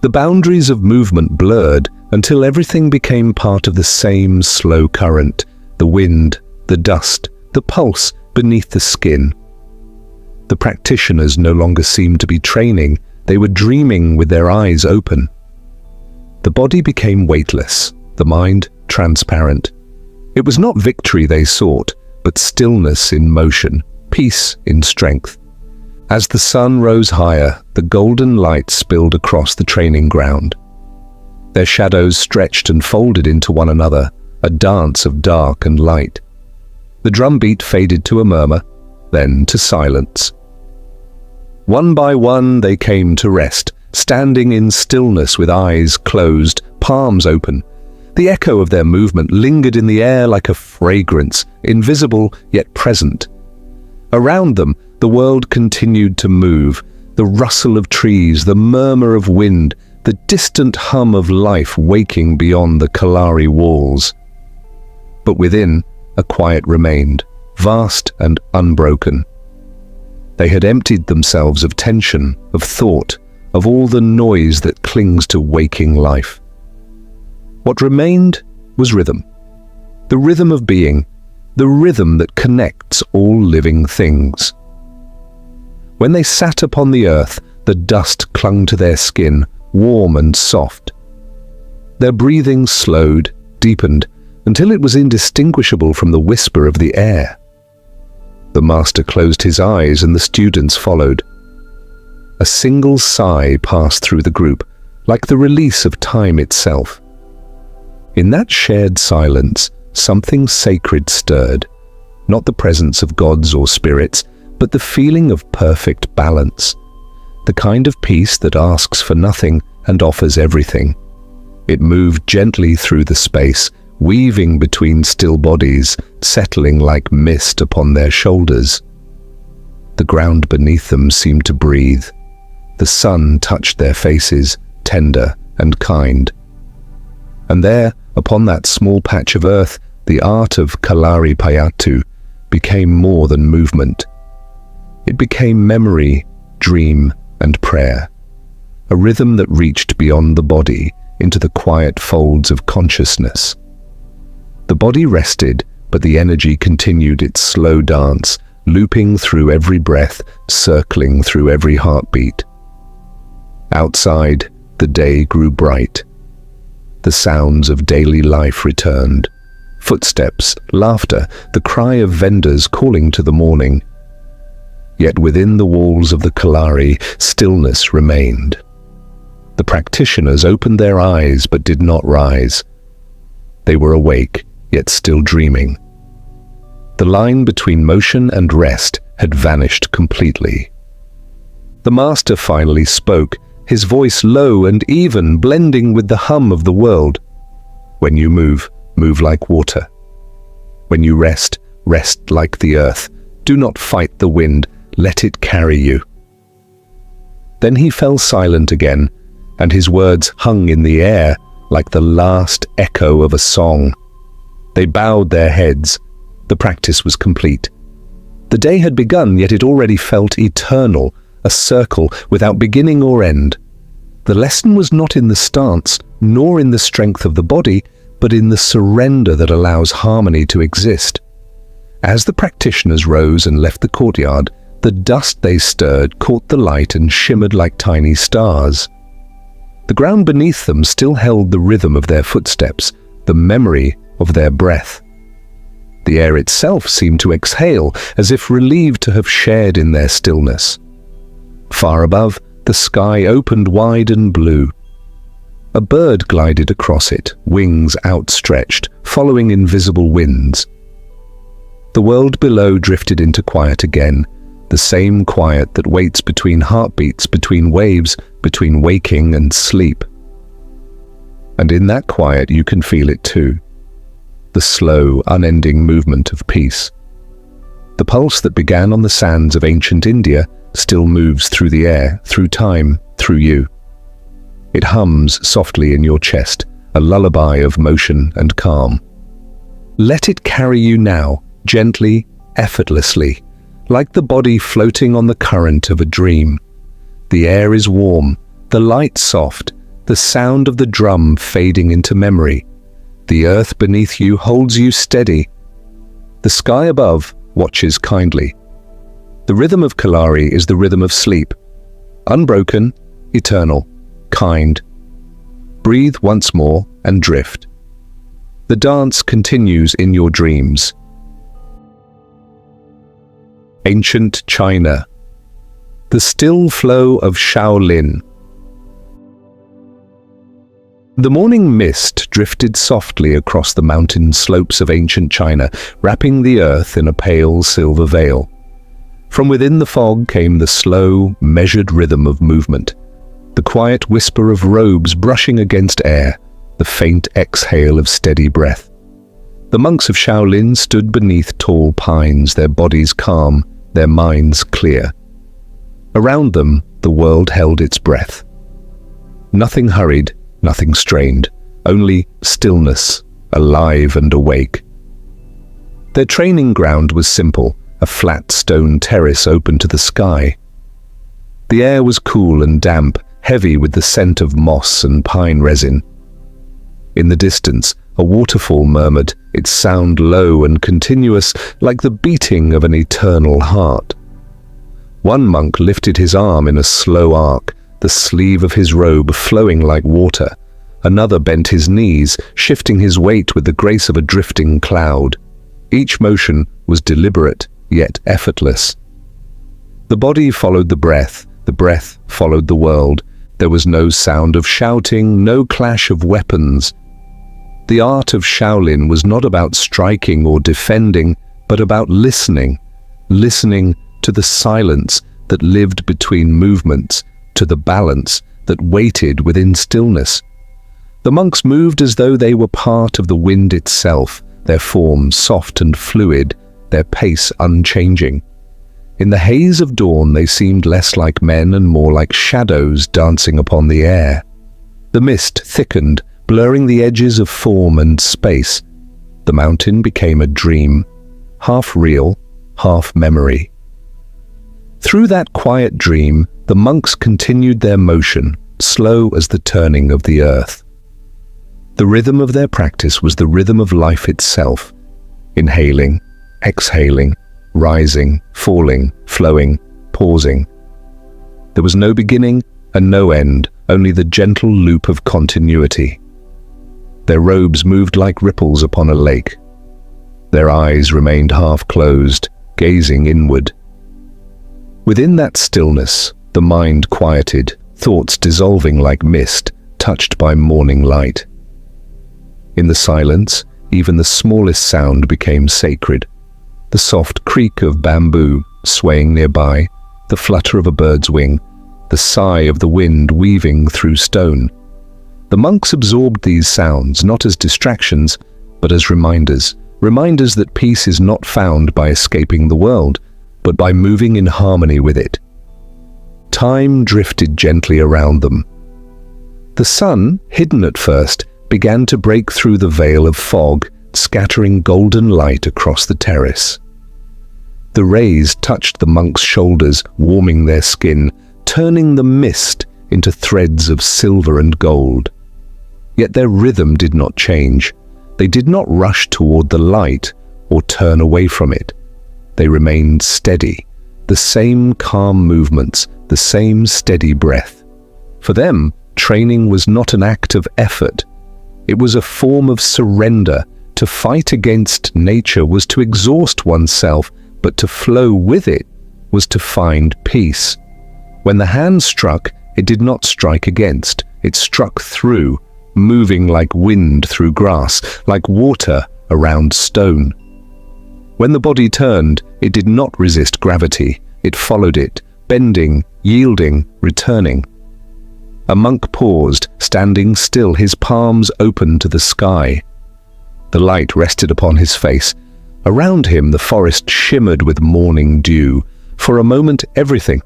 The boundaries of movement blurred until everything became part of the same slow current. The wind, the dust, the pulse beneath the skin. The practitioners no longer seemed to be training, they were dreaming with their eyes open. The body became weightless, the mind transparent. It was not victory they sought, but stillness in motion, peace in strength. As the sun rose higher, the golden light spilled across the training ground. Their shadows stretched and folded into one another, a dance of dark and light. The drumbeat faded to a murmur, then to silence. One by one they came to rest, standing in stillness with eyes closed, palms open. The echo of their movement lingered in the air like a fragrance, invisible yet present. Around them, the world continued to move, the rustle of trees, the murmur of wind, the distant hum of life waking beyond the Kalari walls. But within, a quiet remained, vast and unbroken. They had emptied themselves of tension, of thought, of all the noise that clings to waking life. What remained was rhythm. The rhythm of being, the rhythm that connects all living things. When they sat upon the earth, the dust clung to their skin, warm and soft. Their breathing slowed, deepened, until it was indistinguishable from the whisper of the air. The master closed his eyes and the students followed. A single sigh passed through the group, like the release of time itself. In that shared silence, something sacred stirred, not the presence of gods or spirits, but the feeling of perfect balance, the kind of peace that asks for nothing and offers everything. It moved gently through the space, weaving between still bodies, settling like mist upon their shoulders. The ground beneath them seemed to breathe. The sun touched their faces, tender and kind. And there, upon that small patch of earth, the art of Kalaripayattu became more than movement. It became memory, dream, and prayer, a rhythm that reached beyond the body into the quiet folds of consciousness. The body rested, but the energy continued its slow dance, looping through every breath, circling through every heartbeat. Outside, the day grew bright. The sounds of daily life returned. Footsteps, laughter, the cry of vendors calling to the morning. yet within the walls of the Kalari, stillness remained. The practitioners opened their eyes but did not rise. They were awake, yet still dreaming. The line between motion and rest had vanished completely. The master finally spoke, his voice low and even, blending with the hum of the world. When you move, move like water. When you rest, rest like the earth. Do not fight the wind, let it carry you. Then he fell silent again, and his words hung in the air like the last echo of a song. They bowed their heads. The practice was complete. The day had begun, yet it already felt eternal, a circle without beginning or end. The lesson was not in the stance, nor in the strength of the body, but in the surrender that allows harmony to exist. As the practitioners rose and left the courtyard, the dust they stirred caught the light and shimmered like tiny stars. The ground beneath them still held the rhythm of their footsteps, the memory of their breath. The air itself seemed to exhale, as if relieved to have shared in their stillness. Far above, the sky opened wide and blue. A bird glided across it, wings outstretched, following invisible winds. The world below drifted into quiet again, the same quiet that waits between heartbeats, between waves, between waking and sleep. And in that quiet you can feel it too. The slow, unending movement of peace. The pulse that began on the sands of ancient India still moves through the air, through time, through you. It hums softly in your chest, a lullaby of motion and calm. Let it carry you now, gently, effortlessly, like the body floating on the current of a dream. The air is warm, the light soft, the sound of the drum fading into memory. The earth beneath you holds you steady. The sky above watches kindly. The rhythm of Kalari is the rhythm of sleep. Unbroken, eternal, kind. Breathe once more and drift. The dance continues in your dreams. Ancient China. The still flow of Shaolin. The morning mist drifted softly across the mountain slopes of ancient China, wrapping the earth in a pale silver veil. From within the fog came the slow, measured rhythm of movement, the quiet whisper of robes brushing against air, the faint exhale of steady breath. The monks of Shaolin stood beneath tall pines, their bodies calm, their minds clear. Around them, the world held its breath. Nothing hurried, nothing strained, only stillness, alive and awake. Their training ground was simple, a flat stone terrace open to the sky. The air was cool and damp, heavy with the scent of moss and pine resin. In the distance, a waterfall murmured, its sound low and continuous, like the beating of an eternal heart. One monk lifted his arm in a slow arc, the sleeve of his robe flowing like water. Another bent his knees, shifting his weight with the grace of a drifting cloud. Each motion was deliberate, yet effortless. The body followed the breath followed the world. There was no sound of shouting, no clash of weapons. The art of Shaolin was not about striking or defending, but about listening to the silence that lived between movements, to the balance that waited within stillness. The monks moved as though they were part of the wind itself, their form soft and fluid, their pace unchanging. In the haze of dawn they seemed less like men and more like shadows dancing upon the air. The mist thickened, blurring the edges of form and space. The mountain became a dream, half real, half memory. Through that quiet dream, the monks continued their motion, slow as the turning of the earth. The rhythm of their practice was the rhythm of life itself, inhaling, exhaling, rising, falling, flowing, pausing. There was no beginning and no end, only the gentle loop of continuity. Their robes moved like ripples upon a lake. Their eyes remained half closed, gazing inward. Within that stillness, the mind quieted, thoughts dissolving like mist, touched by morning light. In the silence, even the smallest sound became sacred. The soft creak of bamboo swaying nearby, the flutter of a bird's wing, the sigh of the wind weaving through stone. The monks absorbed these sounds not as distractions, but as reminders that peace is not found by escaping the world, but by moving in harmony with it. Time drifted gently around them. The sun, hidden at first, began to break through the veil of fog, scattering golden light across the terrace. The rays touched the monks' shoulders, warming their skin, turning the mist into threads of silver and gold. Yet their rhythm did not change. They did not rush toward the light or turn away from it. They remained steady, the same calm movements, the same steady breath. For them, training was not an act of effort. It was a form of surrender. To fight against nature was to exhaust oneself, but to flow with it was to find peace. When the hand struck, it did not strike against. It struck through, moving like wind through grass, like water around stone. When the body turned, it did not resist gravity. It followed it, bending, yielding, returning. A monk paused, standing still, his palms open to the sky. The light rested upon his face. Around him, the forest shimmered with morning dew. For a moment, everything,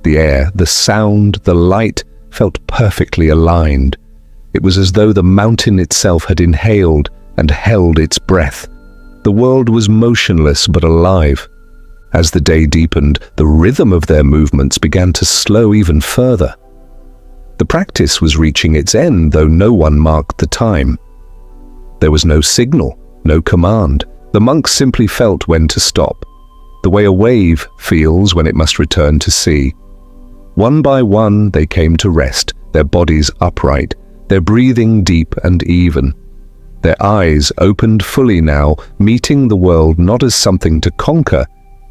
the air, the sound, the light, felt perfectly aligned. It was as though the mountain itself had inhaled and held its breath. The world was motionless but alive. As the day deepened, the rhythm of their movements began to slow even further. The practice was reaching its end, though no one marked the time. There was no signal, no command. The monks simply felt when to stop, the way a wave feels when it must return to sea. One by one, they came to rest, their bodies upright, their breathing deep and even. Their eyes opened fully now, meeting the world not as something to conquer,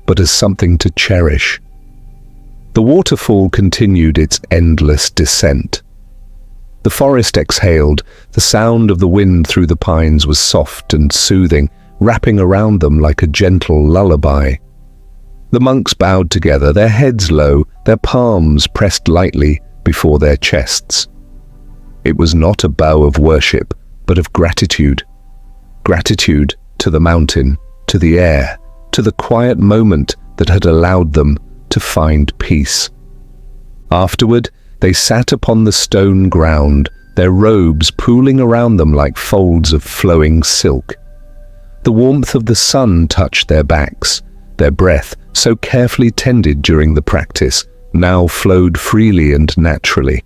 but as something to cherish. The waterfall continued its endless descent. The forest exhaled. The sound of the wind through the pines was soft and soothing, wrapping around them like a gentle lullaby. The monks bowed together, their heads low, their palms pressed lightly before their chests. It was not a bow of worship, but of gratitude. Gratitude to the mountain, to the air, to the quiet moment that had allowed them to find peace. Afterward, they sat upon the stone ground, their robes pooling around them like folds of flowing silk. The warmth of the sun touched their backs. Their breath, so carefully tended during the practice, now flowed freely and naturally.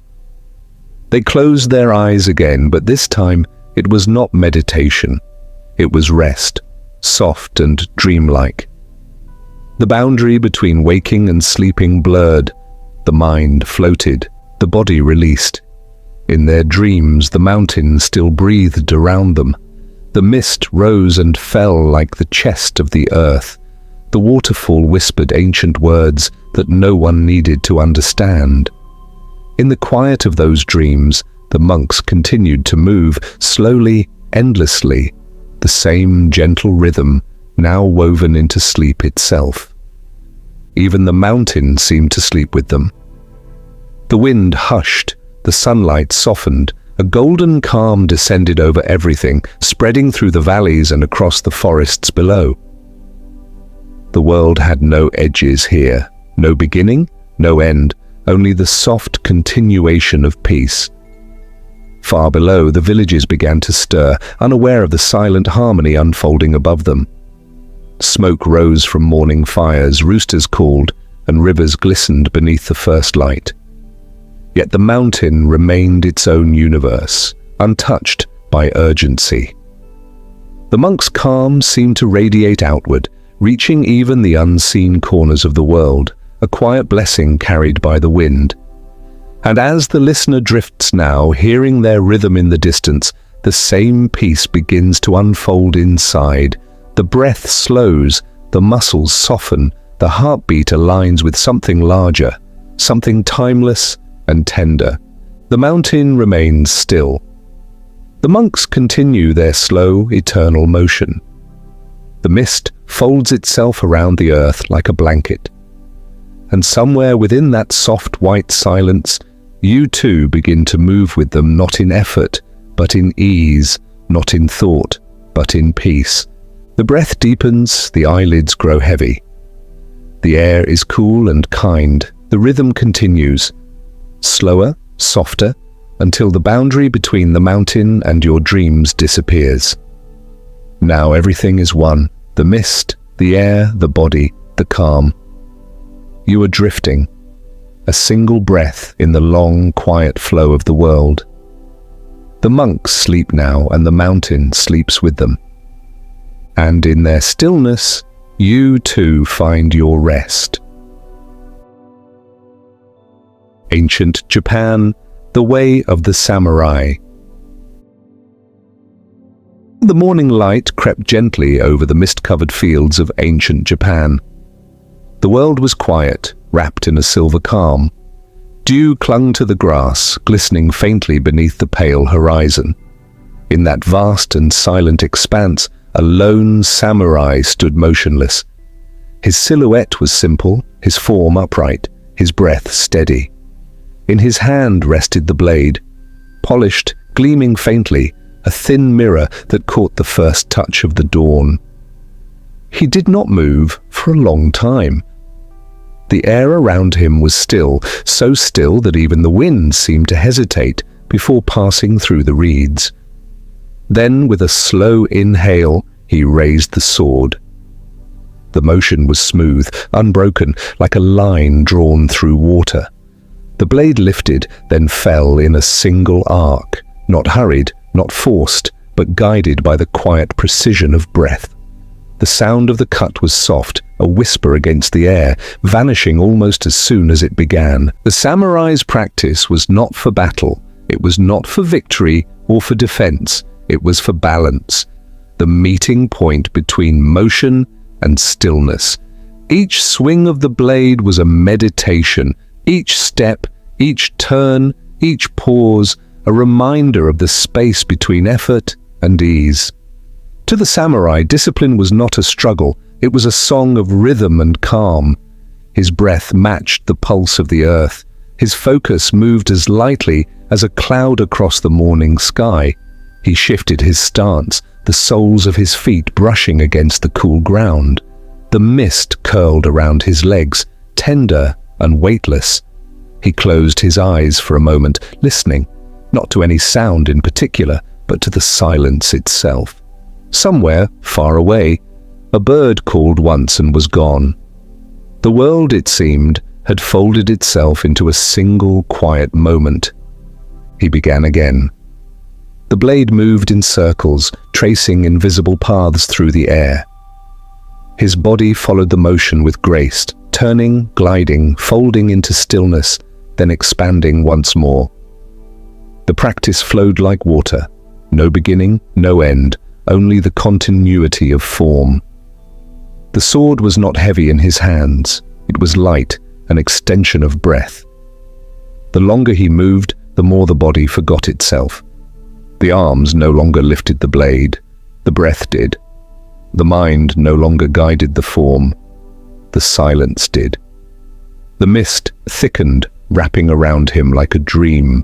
They closed their eyes again, but this time it was not meditation. It was rest, soft and dreamlike. The boundary between waking and sleeping blurred. The mind floated, the body released. In their dreams, the mountain still breathed around them. The mist rose and fell like the chest of the earth. The waterfall whispered ancient words that no one needed to understand. In the quiet of those dreams, the monks continued to move, slowly, endlessly, the same gentle rhythm, now woven into sleep itself. Even the mountain seemed to sleep with them. The wind hushed, the sunlight softened, a golden calm descended over everything, spreading through the valleys and across the forests below. The world had no edges here, no beginning, no end, only the soft continuation of peace. Far below, the villages began to stir, unaware of the silent harmony unfolding above them. Smoke rose from morning fires, roosters called, and rivers glistened beneath the first light. Yet the mountain remained its own universe, untouched by urgency. The monks' calm seemed to radiate outward, reaching even the unseen corners of the world, a quiet blessing carried by the wind. And as the listener drifts now, hearing their rhythm in the distance, the same peace begins to unfold inside. The breath slows, the muscles soften, the heartbeat aligns with something larger, something timeless and tender. The mountain remains still. The monks continue their slow, eternal motion. The mist folds itself around the earth like a blanket. And somewhere within that soft white silence, you too begin to move with them, not in effort, but in ease, not in thought, but in peace. The breath deepens, the eyelids grow heavy. The air is cool and kind. The rhythm continues, slower, softer, until the boundary between the mountain and your dreams disappears. Now everything is one, the mist, the air, the body, the calm. You are drifting, a single breath in the long, quiet flow of the world. The monks sleep now, and the mountain sleeps with them. And in their stillness, you too find your rest. Ancient Japan, the way of the samurai. The morning light crept gently over the mist-covered fields of ancient Japan. The world was quiet, wrapped in a silver calm. Dew clung to the grass, glistening faintly beneath the pale horizon. In that vast and silent expanse, a lone samurai stood motionless. His silhouette was simple, his form upright, his breath steady. In his hand rested the blade, polished, gleaming faintly, a thin mirror that caught the first touch of the dawn. He did not move for a long time. The air around him was still, so still that even the wind seemed to hesitate before passing through the reeds. Then, with a slow inhale, he raised the sword. The motion was smooth, unbroken, like a line drawn through water. The blade lifted, then fell in a single arc, not hurried, not forced, but guided by the quiet precision of breath. The sound of the cut was soft, a whisper against the air, vanishing almost as soon as it began. The samurai's practice was not for battle, it was not for victory or for defense, it was for balance, the meeting point between motion and stillness. Each swing of the blade was a meditation, each step, each turn, each pause, a reminder of the space between effort and ease. To the samurai, discipline was not a struggle, it was a song of rhythm and calm. His breath matched the pulse of the earth. His focus moved as lightly as a cloud across the morning sky. He shifted his stance, the soles of his feet brushing against the cool ground. The mist curled around his legs, tender and weightless. He closed his eyes for a moment, listening, not to any sound in particular, but to the silence itself. Somewhere, far away, a bird called once and was gone. The world, it seemed, had folded itself into a single quiet moment. He began again. The blade moved in circles, tracing invisible paths through the air. His body followed the motion with grace, turning, gliding, folding into stillness, then expanding once more. The practice flowed like water, no beginning, no end, only the continuity of form. The sword was not heavy in his hands, it was light, an extension of breath. The longer he moved, the more the body forgot itself. The arms no longer lifted the blade, the breath did. The mind no longer guided the form, the silence did. The mist thickened, wrapping around him like a dream.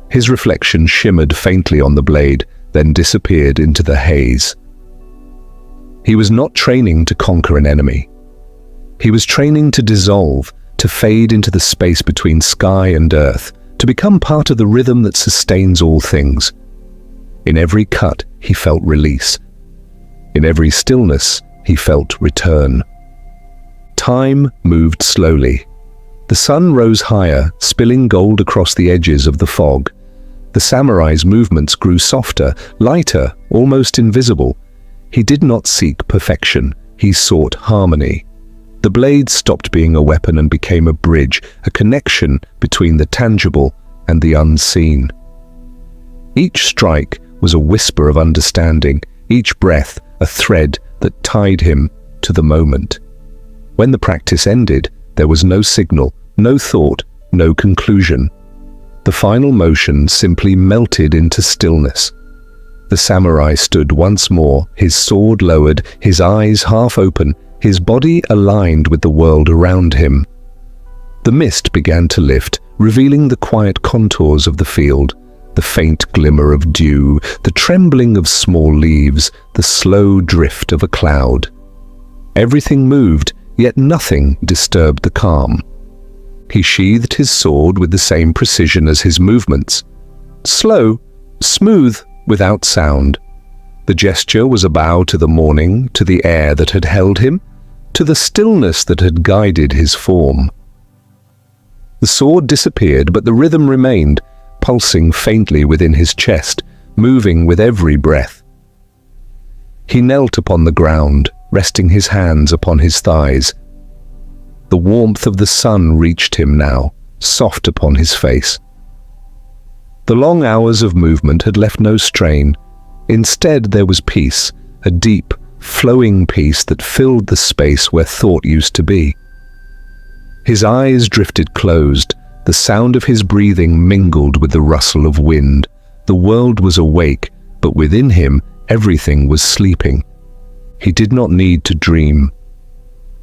His reflection shimmered faintly on the blade, then disappeared into the haze. He was not training to conquer an enemy. He was training to dissolve, to fade into the space between sky and earth, to become part of the rhythm that sustains all things. In every cut, he felt release. In every stillness, he felt return. Time moved slowly. The sun rose higher, spilling gold across the edges of the fog. The samurai's movements grew softer, lighter, almost invisible. He did not seek perfection, he sought harmony. The blade stopped being a weapon and became a bridge, a connection between the tangible and the unseen. Each strike was a whisper of understanding, each breath a thread that tied him to the moment. When the practice ended, there was no signal, no thought, no conclusion. The final motion simply melted into stillness. The samurai stood once more, his sword lowered, his eyes half open, his body aligned with the world around him. The mist began to lift, revealing the quiet contours of the field, the faint glimmer of dew, the trembling of small leaves, the slow drift of a cloud. Everything moved, yet nothing disturbed the calm. He sheathed his sword with the same precision as his movements. Slow, smooth, without sound. The gesture was a bow to the morning, to the air that had held him, to the stillness that had guided his form. The sword disappeared, but the rhythm remained, pulsing faintly within his chest, moving with every breath. He knelt upon the ground, resting his hands upon his thighs. The warmth of the sun reached him now, soft upon his face. The long hours of movement had left no strain. Instead, there was peace, a deep, flowing peace that filled the space where thought used to be. His eyes drifted closed, the sound of his breathing mingled with the rustle of wind. The world was awake, but within him, everything was sleeping. He did not need to dream.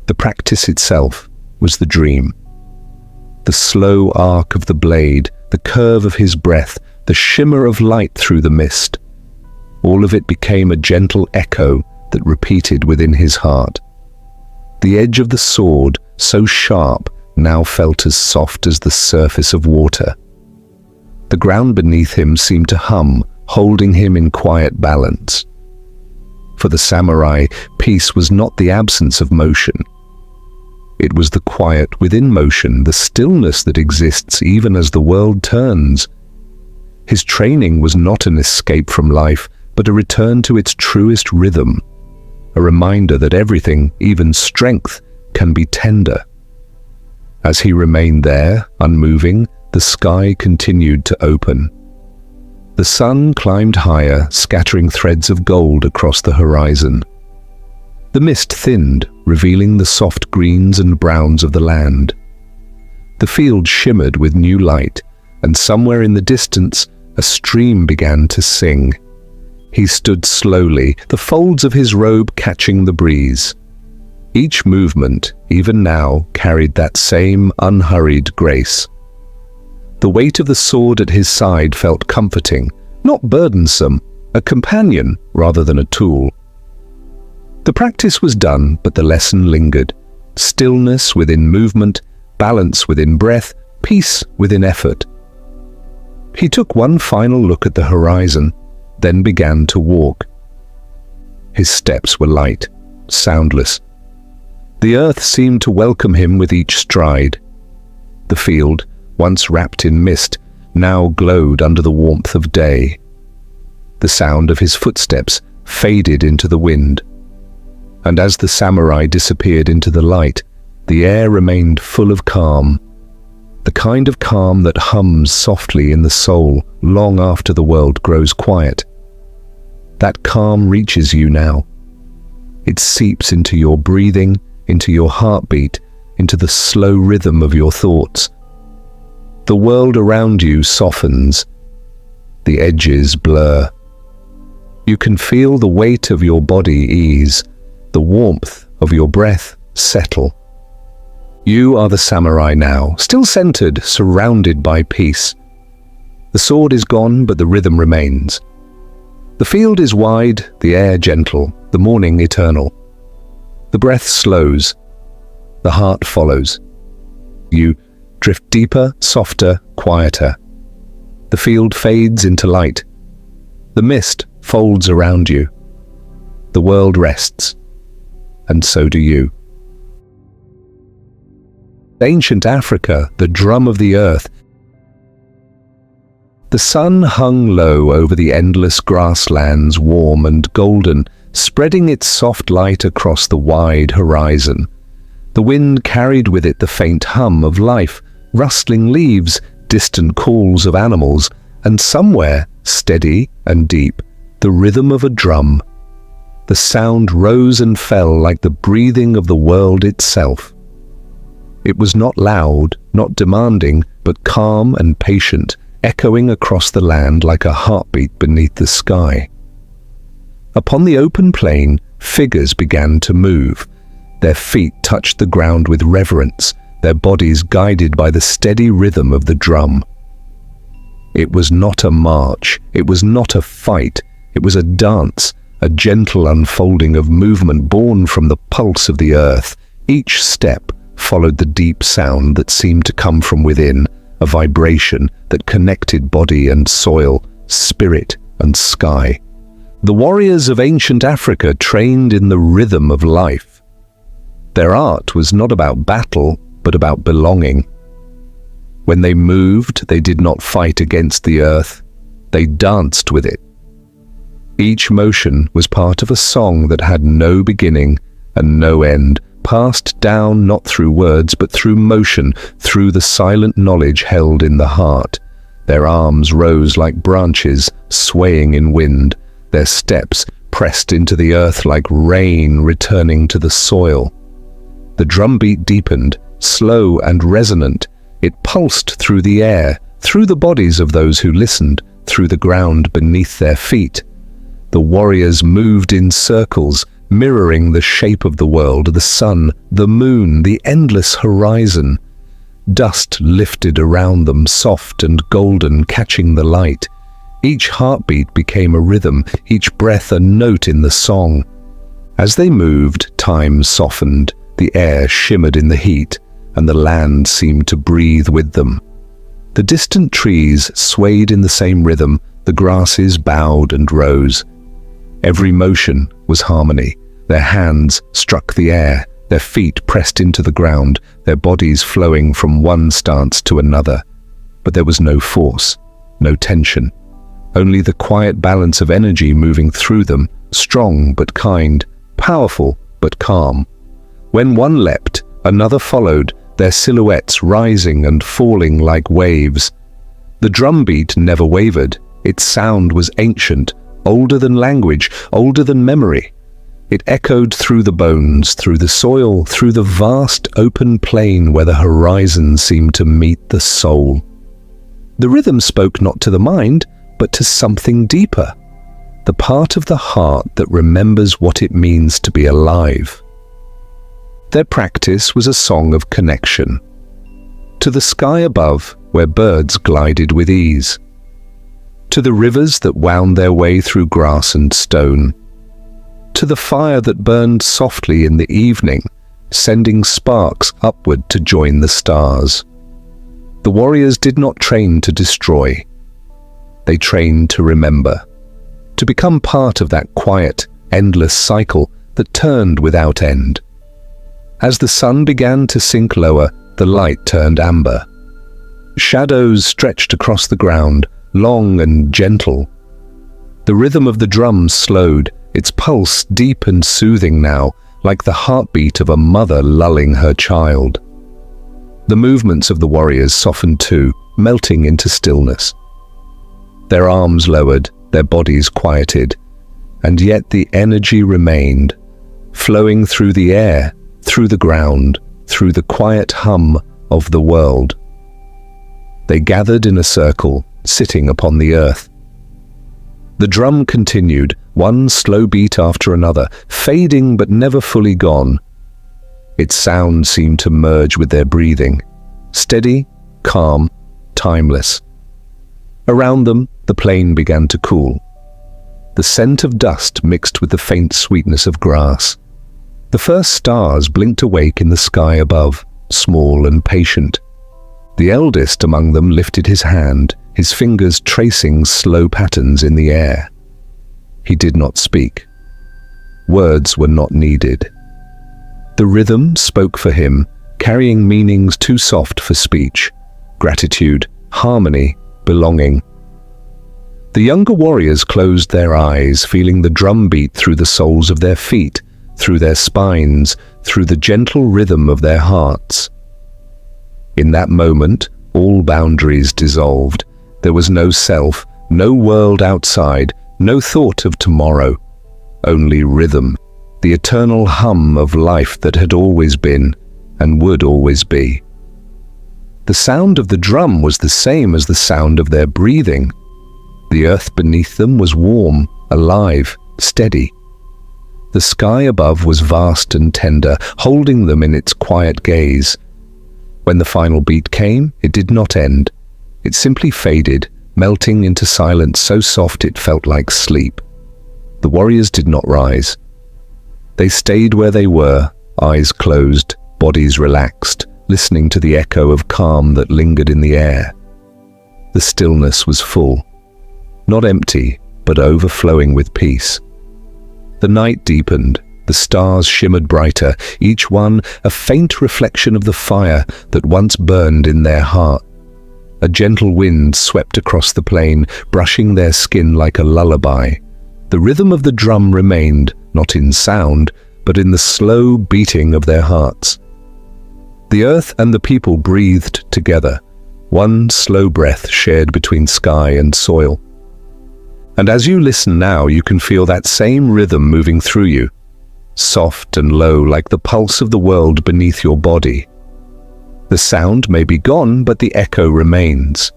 The practice itself was the dream. The slow arc of the blade, the curve of his breath, the shimmer of light through the mist. All of it became a gentle echo that repeated within his heart. The edge of the sword, so sharp, now felt as soft as the surface of water. The ground beneath him seemed to hum, holding him in quiet balance. For the samurai, peace was not the absence of motion. It was the quiet within motion, the stillness that exists even as the world turns. His training was not an escape from life, but a return to its truest rhythm, a reminder that everything, even strength, can be tender. As he remained there, unmoving, the sky continued to open. The sun climbed higher, scattering threads of gold across the horizon. The mist thinned, revealing the soft greens and browns of the land. The field shimmered with new light, and somewhere in the distance, a stream began to sing. He stood slowly, the folds of his robe catching the breeze. Each movement, even now, carried that same unhurried grace. The weight of the sword at his side felt comforting, not burdensome, a companion rather than a tool. The practice was done, but the lesson lingered. Stillness within movement, balance within breath, peace within effort. He took one final look at the horizon, then began to walk. His steps were light, soundless. The earth seemed to welcome him with each stride. The field, once wrapped in mist, now glowed under the warmth of day. The sound of his footsteps faded into the wind. And as the samurai disappeared into the light, the air remained full of calm, the kind of calm that hums softly in the soul long after the world grows quiet. That calm reaches you now. It seeps into your breathing, into your heartbeat, into the slow rhythm of your thoughts. The world around you softens. The edges blur. You can feel the weight of your body ease, the warmth of your breath settle. You are the samurai now, still centered, surrounded by peace. The sword is gone, but the rhythm remains. The field is wide, the air gentle, the morning eternal. The breath slows, the heart follows. You drift deeper, softer, quieter. The field fades into light. The mist folds around you. The world rests, and so do you. Ancient Africa, the drum of the earth. The sun hung low over the endless grasslands, warm and golden, spreading its soft light across the wide horizon. The wind carried with it the faint hum of life, rustling leaves, distant calls of animals, and somewhere, steady and deep, the rhythm of a drum. The sound rose and fell like the breathing of the world itself. It was not loud, not demanding, but calm and patient, echoing across the land like a heartbeat beneath the sky. Upon the open plain, figures began to move. Their feet touched the ground with reverence, their bodies guided by the steady rhythm of the drum. It was not a march, it was not a fight, it was a dance, a gentle unfolding of movement born from the pulse of the earth. Each step followed the deep sound that seemed to come from within, a vibration that connected body and soil, spirit and sky. The warriors of ancient Africa trained in the rhythm of life. Their art was not about battle, but about belonging. When they moved, they did not fight against the earth, they danced with it. Each motion was part of a song that had no beginning and no end, passed down not through words but through motion, through the silent knowledge held in the heart. Their arms rose like branches swaying in wind, their steps pressed into the earth like rain returning to the soil. The drumbeat deepened, slow and resonant. It pulsed through the air, through the bodies of those who listened, through the ground beneath their feet. The warriors moved in circles, mirroring the shape of the world, the sun, the moon, the endless horizon. Dust lifted around them, soft and golden, catching the light. Each heartbeat became a rhythm, each breath a note in the song. As they moved, time softened, the air shimmered in the heat, and the land seemed to breathe with them. The distant trees swayed in the same rhythm, the grasses bowed and rose. Every motion was harmony. Their hands struck the air, their feet pressed into the ground, their bodies flowing from one stance to another. But there was no force, no tension, only the quiet balance of energy moving through them, strong but kind, powerful but calm. When one leapt, another followed, their silhouettes rising and falling like waves. The drumbeat never wavered. Its sound was ancient, older than language, older than memory. It echoed through the bones, through the soil, through the vast open plain where the horizon seemed to meet the soul. The rhythm spoke not to the mind, but to something deeper, the part of the heart that remembers what it means to be alive. Their practice was a song of connection. To the sky above, where birds glided with ease. To the rivers that wound their way through grass and stone. To the fire that burned softly in the evening, sending sparks upward to join the stars. The warriors did not train to destroy. They trained to remember, to become part of that quiet, endless cycle that turned without end. As the sun began to sink lower, the light turned amber. Shadows stretched across the ground, long and gentle. The rhythm of the drums slowed, its pulse deep and soothing now, like the heartbeat of a mother lulling her child. The movements of the warriors softened too, melting into stillness. Their arms lowered, their bodies quieted, and yet the energy remained, flowing through the air, through the ground, through the quiet hum of the world. They gathered in a circle, sitting upon the earth. The drum continued, one slow beat after another, fading but never fully gone. Its sound seemed to merge with their breathing, steady, calm, timeless. Around them, the plain began to cool. The scent of dust mixed with the faint sweetness of grass. The first stars blinked awake in the sky above, small and patient. The eldest among them lifted his hand, his fingers tracing slow patterns in the air. He did not speak. Words were not needed. The rhythm spoke for him, carrying meanings too soft for speech: gratitude, harmony, belonging. The younger warriors closed their eyes, feeling the drum beat through the soles of their feet, through their spines, through the gentle rhythm of their hearts. In that moment, all boundaries dissolved. There was no self, no world outside, no thought of tomorrow. only rhythm, the eternal hum of life that had always been and would always be. The sound of the drum was the same as the sound of their breathing. The earth beneath them was warm, alive, steady. The sky above was vast and tender, holding them in its quiet gaze. When the final beat came, it did not end. It simply faded, melting into silence so soft it felt like sleep. The warriors did not rise. They stayed where they were, eyes closed, bodies relaxed, listening to the echo of calm that lingered in the air. The stillness was full, not empty, but overflowing with peace. The night deepened, the stars shimmered brighter, each one a faint reflection of the fire that once burned in their heart. A gentle wind swept across the plain, brushing their skin like a lullaby. The rhythm of the drum remained, not in sound, but in the slow beating of their hearts. The earth and the people breathed together, one slow breath shared between sky and soil. And as you listen now, you can feel that same rhythm moving through you, soft and low like the pulse of the world beneath your body. The sound may be gone, but the echo remains.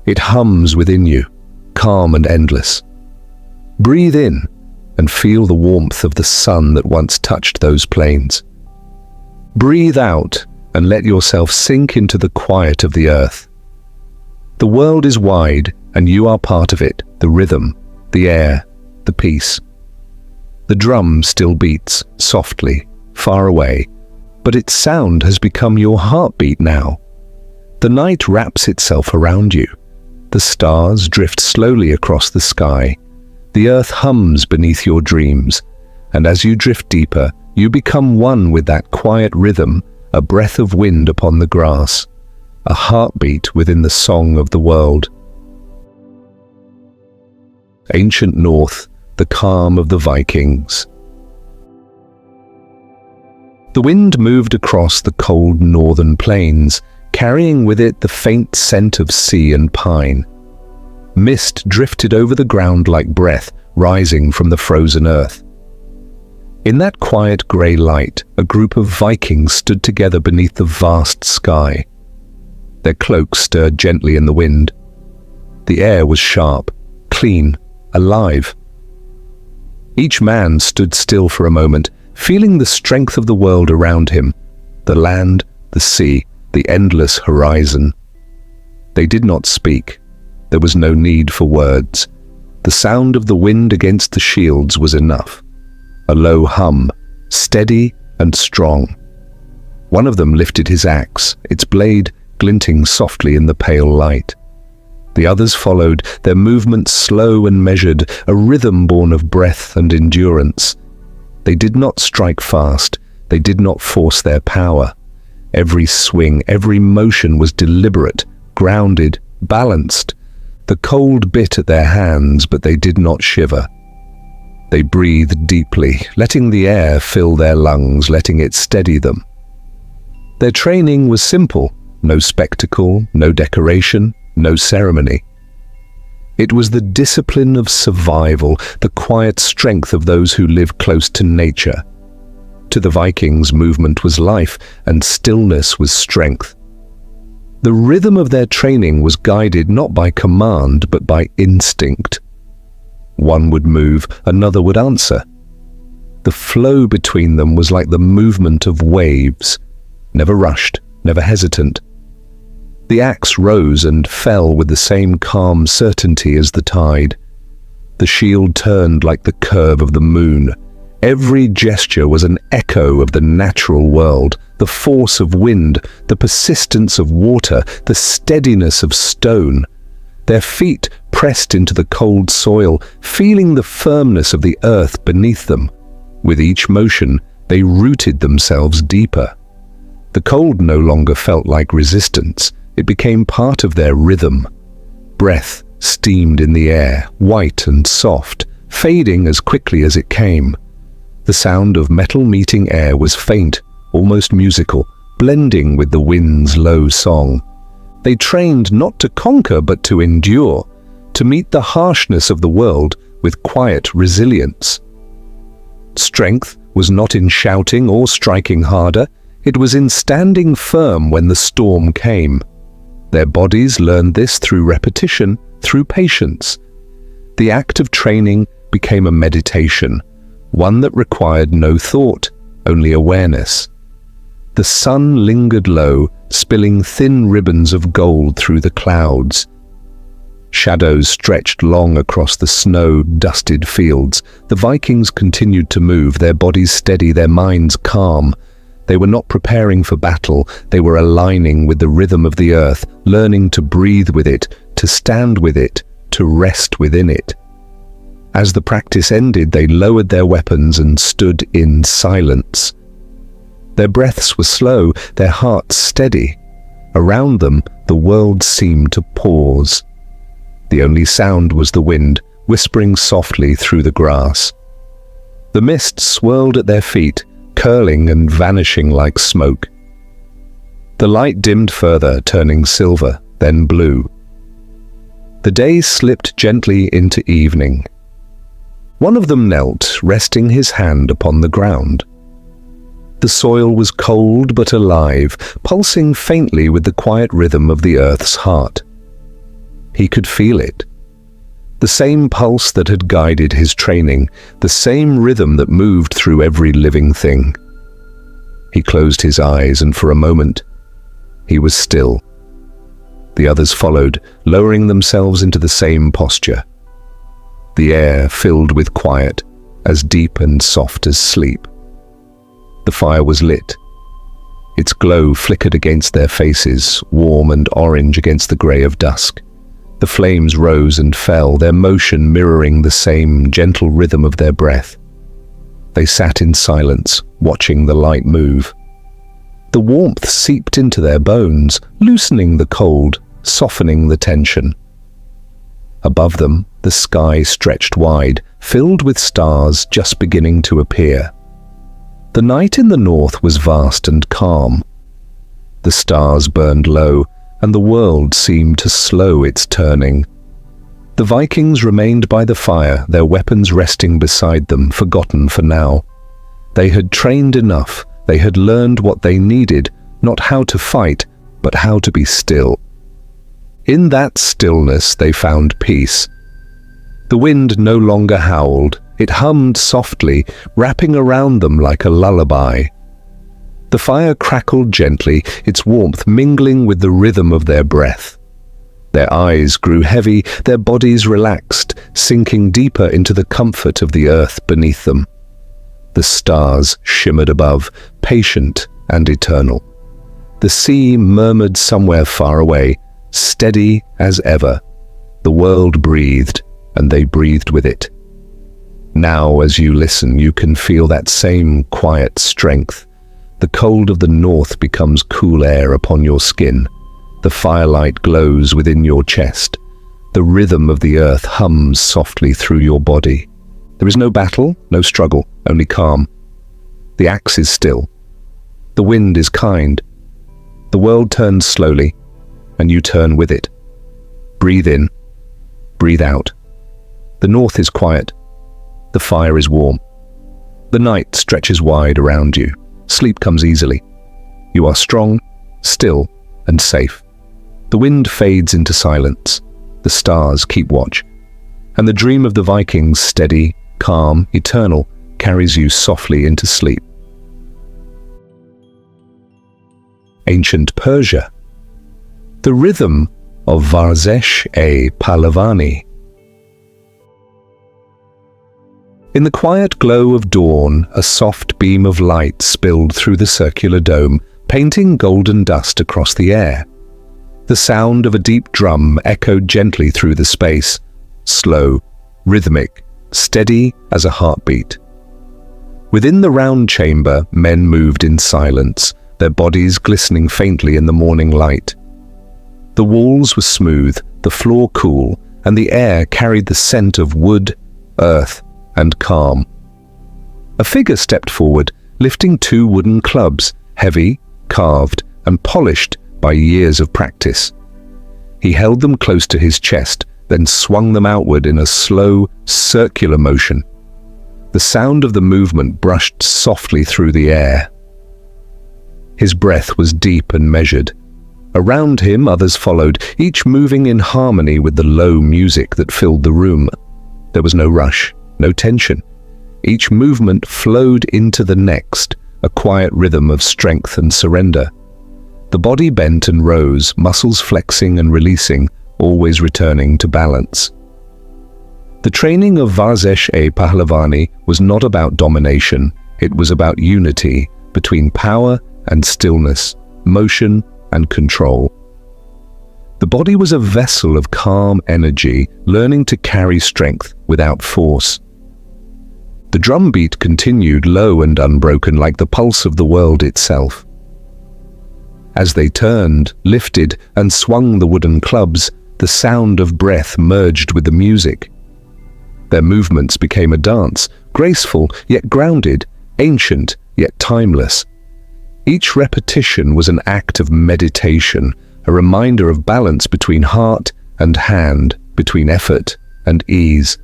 It hums within you, calm and endless. Breathe in and feel the warmth of the sun that once touched those plains. Breathe out and let yourself sink into the quiet of the earth. The world is wide, and you are part of it, the rhythm, the air, the peace. The drum still beats, softly, far away, but its sound has become your heartbeat now. The night wraps itself around you. The stars drift slowly across the sky. The earth hums beneath your dreams, and as you drift deeper, you become one with that quiet rhythm, a breath of wind upon the grass, a heartbeat within the song of the world. Ancient North, the calm of the Vikings. The wind moved across the cold northern plains, carrying with it the faint scent of sea and pine. Mist drifted over the ground like breath, rising from the frozen earth. In that quiet grey light, a group of Vikings stood together beneath the vast sky. Their cloaks stirred gently in the wind. The air was sharp, clean, alive. Each man stood still for a moment, feeling the strength of the world around him, the land, the sea, the endless horizon. They did not speak. There was no need for words. The sound of the wind against the shields was enough. A low hum, steady and strong. One of them lifted his axe, its blade glinting softly in the pale light. The others followed, their movements slow and measured, a rhythm born of breath and endurance. They did not strike fast, they did not force their power. Every swing, every motion was deliberate, grounded, balanced. The cold bit at their hands, but they did not shiver. They breathed deeply, letting the air fill their lungs, letting it steady them. Their training was simple, no spectacle, no decoration, no ceremony. It was the discipline of survival, the quiet strength of those who live close to nature. To the Vikings, movement was life, and stillness was strength. The rhythm of their training was guided not by command, but by instinct. One would move, another would answer. The flow between them was like the movement of waves, never rushed, never hesitant. The axe rose and fell with the same calm certainty as the tide. The shield turned like the curve of the moon. Every gesture was an echo of the natural world, the force of wind, the persistence of water, the steadiness of stone. Their feet pressed into the cold soil, feeling the firmness of the earth beneath them. With each motion, they rooted themselves deeper. The cold no longer felt like resistance. It became part of their rhythm. Breath steamed in the air, white and soft, fading as quickly as it came. The sound of metal meeting air was faint, almost musical, blending with the wind's low song. They trained not to conquer but to endure, to meet the harshness of the world with quiet resilience. Strength was not in shouting or striking harder, it was in standing firm when the storm came. Their bodies learned this through repetition, through patience. The act of training became a meditation, one that required no thought, only awareness. The sun lingered low, spilling thin ribbons of gold through the clouds. Shadows stretched long across the snow-dusted fields. The Vikings continued to move, their bodies steady, their minds calm. They were not preparing for battle, they were aligning with the rhythm of the earth, learning to breathe with it, to stand with it, to rest within it. As the practice ended, they lowered their weapons and stood in silence. Their breaths were slow, their hearts steady. Around them, the world seemed to pause. The only sound was the wind, whispering softly through the grass. The mist swirled at their feet, curling and vanishing like smoke. The light dimmed further, turning silver, then blue. The day slipped gently into evening. One of them knelt, resting his hand upon the ground. The soil was cold but alive, pulsing faintly with the quiet rhythm of the earth's heart. He could feel it. The same pulse that had guided his training, the same rhythm that moved through every living thing. He closed his eyes, and for a moment, he was still. The others followed, lowering themselves into the same posture. The air filled with quiet, as deep and soft as sleep. The fire was lit. Its glow flickered against their faces, warm and orange against the grey of dusk. The flames rose and fell, their motion mirroring the same gentle rhythm of their breath. They sat in silence, watching the light move. The warmth seeped into their bones, loosening the cold, softening the tension. Above them, the sky stretched wide, filled with stars just beginning to appear. The night in the north was vast and calm. The stars burned low, and the world seemed to slow its turning. The Vikings remained by the fire, their weapons resting beside them, forgotten for now. They had trained enough, they had learned what they needed, not how to fight, but how to be still. In that stillness they found peace. The wind no longer howled, it hummed softly, wrapping around them like a lullaby. The fire crackled gently, its warmth mingling with the rhythm of their breath. Their eyes grew heavy, their bodies relaxed, sinking deeper into the comfort of the earth beneath them. The stars shimmered above, patient and eternal. The sea murmured somewhere far away, steady as ever. The world breathed, and they breathed with it. Now, as you listen, you can feel that same quiet strength. The cold of the north becomes cool air upon your skin. The firelight glows within your chest. The rhythm of the earth hums softly through your body. There is no battle, no struggle, only calm. The axe is still. The wind is kind. The world turns slowly, and you turn with it. Breathe in, breathe out. The north is quiet. The fire is warm. The night stretches wide around you. Sleep comes easily. You are strong, still, and safe. The wind fades into silence. The stars keep watch. And the dream of the Vikings, steady, calm, eternal, carries you softly into sleep. Ancient Persia. The rhythm of Varzesh-e-Pallavani. In the quiet glow of dawn, a soft beam of light spilled through the circular dome, painting golden dust across the air. The sound of a deep drum echoed gently through the space, slow, rhythmic, steady as a heartbeat. Within the round chamber, men moved in silence, their bodies glistening faintly in the morning light. The walls were smooth, the floor cool, and the air carried the scent of wood, earth, and calm. A figure stepped forward, lifting two wooden clubs, heavy, carved, and polished by years of practice. He held them close to his chest, then swung them outward in a slow, circular motion. The sound of the movement brushed softly through the air. His breath was deep and measured. Around him, others followed, each moving in harmony with the low music that filled the room. There was no rush, no tension. Each movement flowed into the next, a quiet rhythm of strength and surrender. The body bent and rose, muscles flexing and releasing, always returning to balance. The training of Varzesh-e-Pahlavani was not about domination, it was about unity between power and stillness, motion and control. The body was a vessel of calm energy, learning to carry strength without force. The drum beat continued low and unbroken like the pulse of the world itself. As they turned, lifted, and swung the wooden clubs, the sound of breath merged with the music. Their movements became a dance, graceful yet grounded, ancient yet timeless. Each repetition was an act of meditation, a reminder of balance between heart and hand, between effort and ease.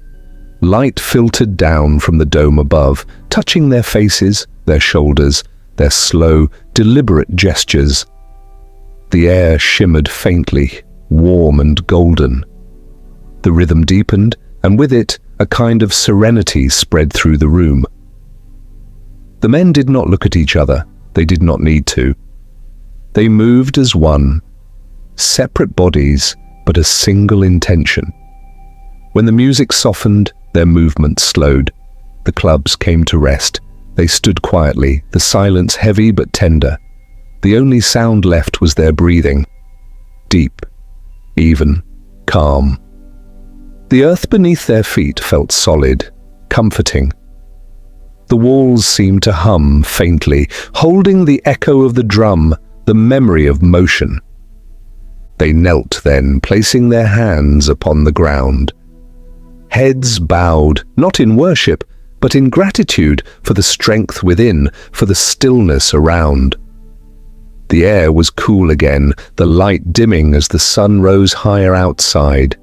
Light filtered down from the dome above, touching their faces, their shoulders, their slow, deliberate gestures. The air shimmered faintly, warm and golden. The rhythm deepened, and with it, a kind of serenity spread through the room. The men did not look at each other. They did not need to. They moved as one, separate bodies, but a single intention. When the music softened, their movements slowed. The clubs came to rest. They stood quietly, the silence heavy but tender. The only sound left was their breathing. Deep, even, calm. The earth beneath their feet felt solid, comforting. The walls seemed to hum faintly, holding the echo of the drum, the memory of motion. They knelt then, placing their hands upon the ground. Heads bowed, not in worship, but in gratitude for the strength within, for the stillness around. The air was cool again, the light dimming as the sun rose higher outside.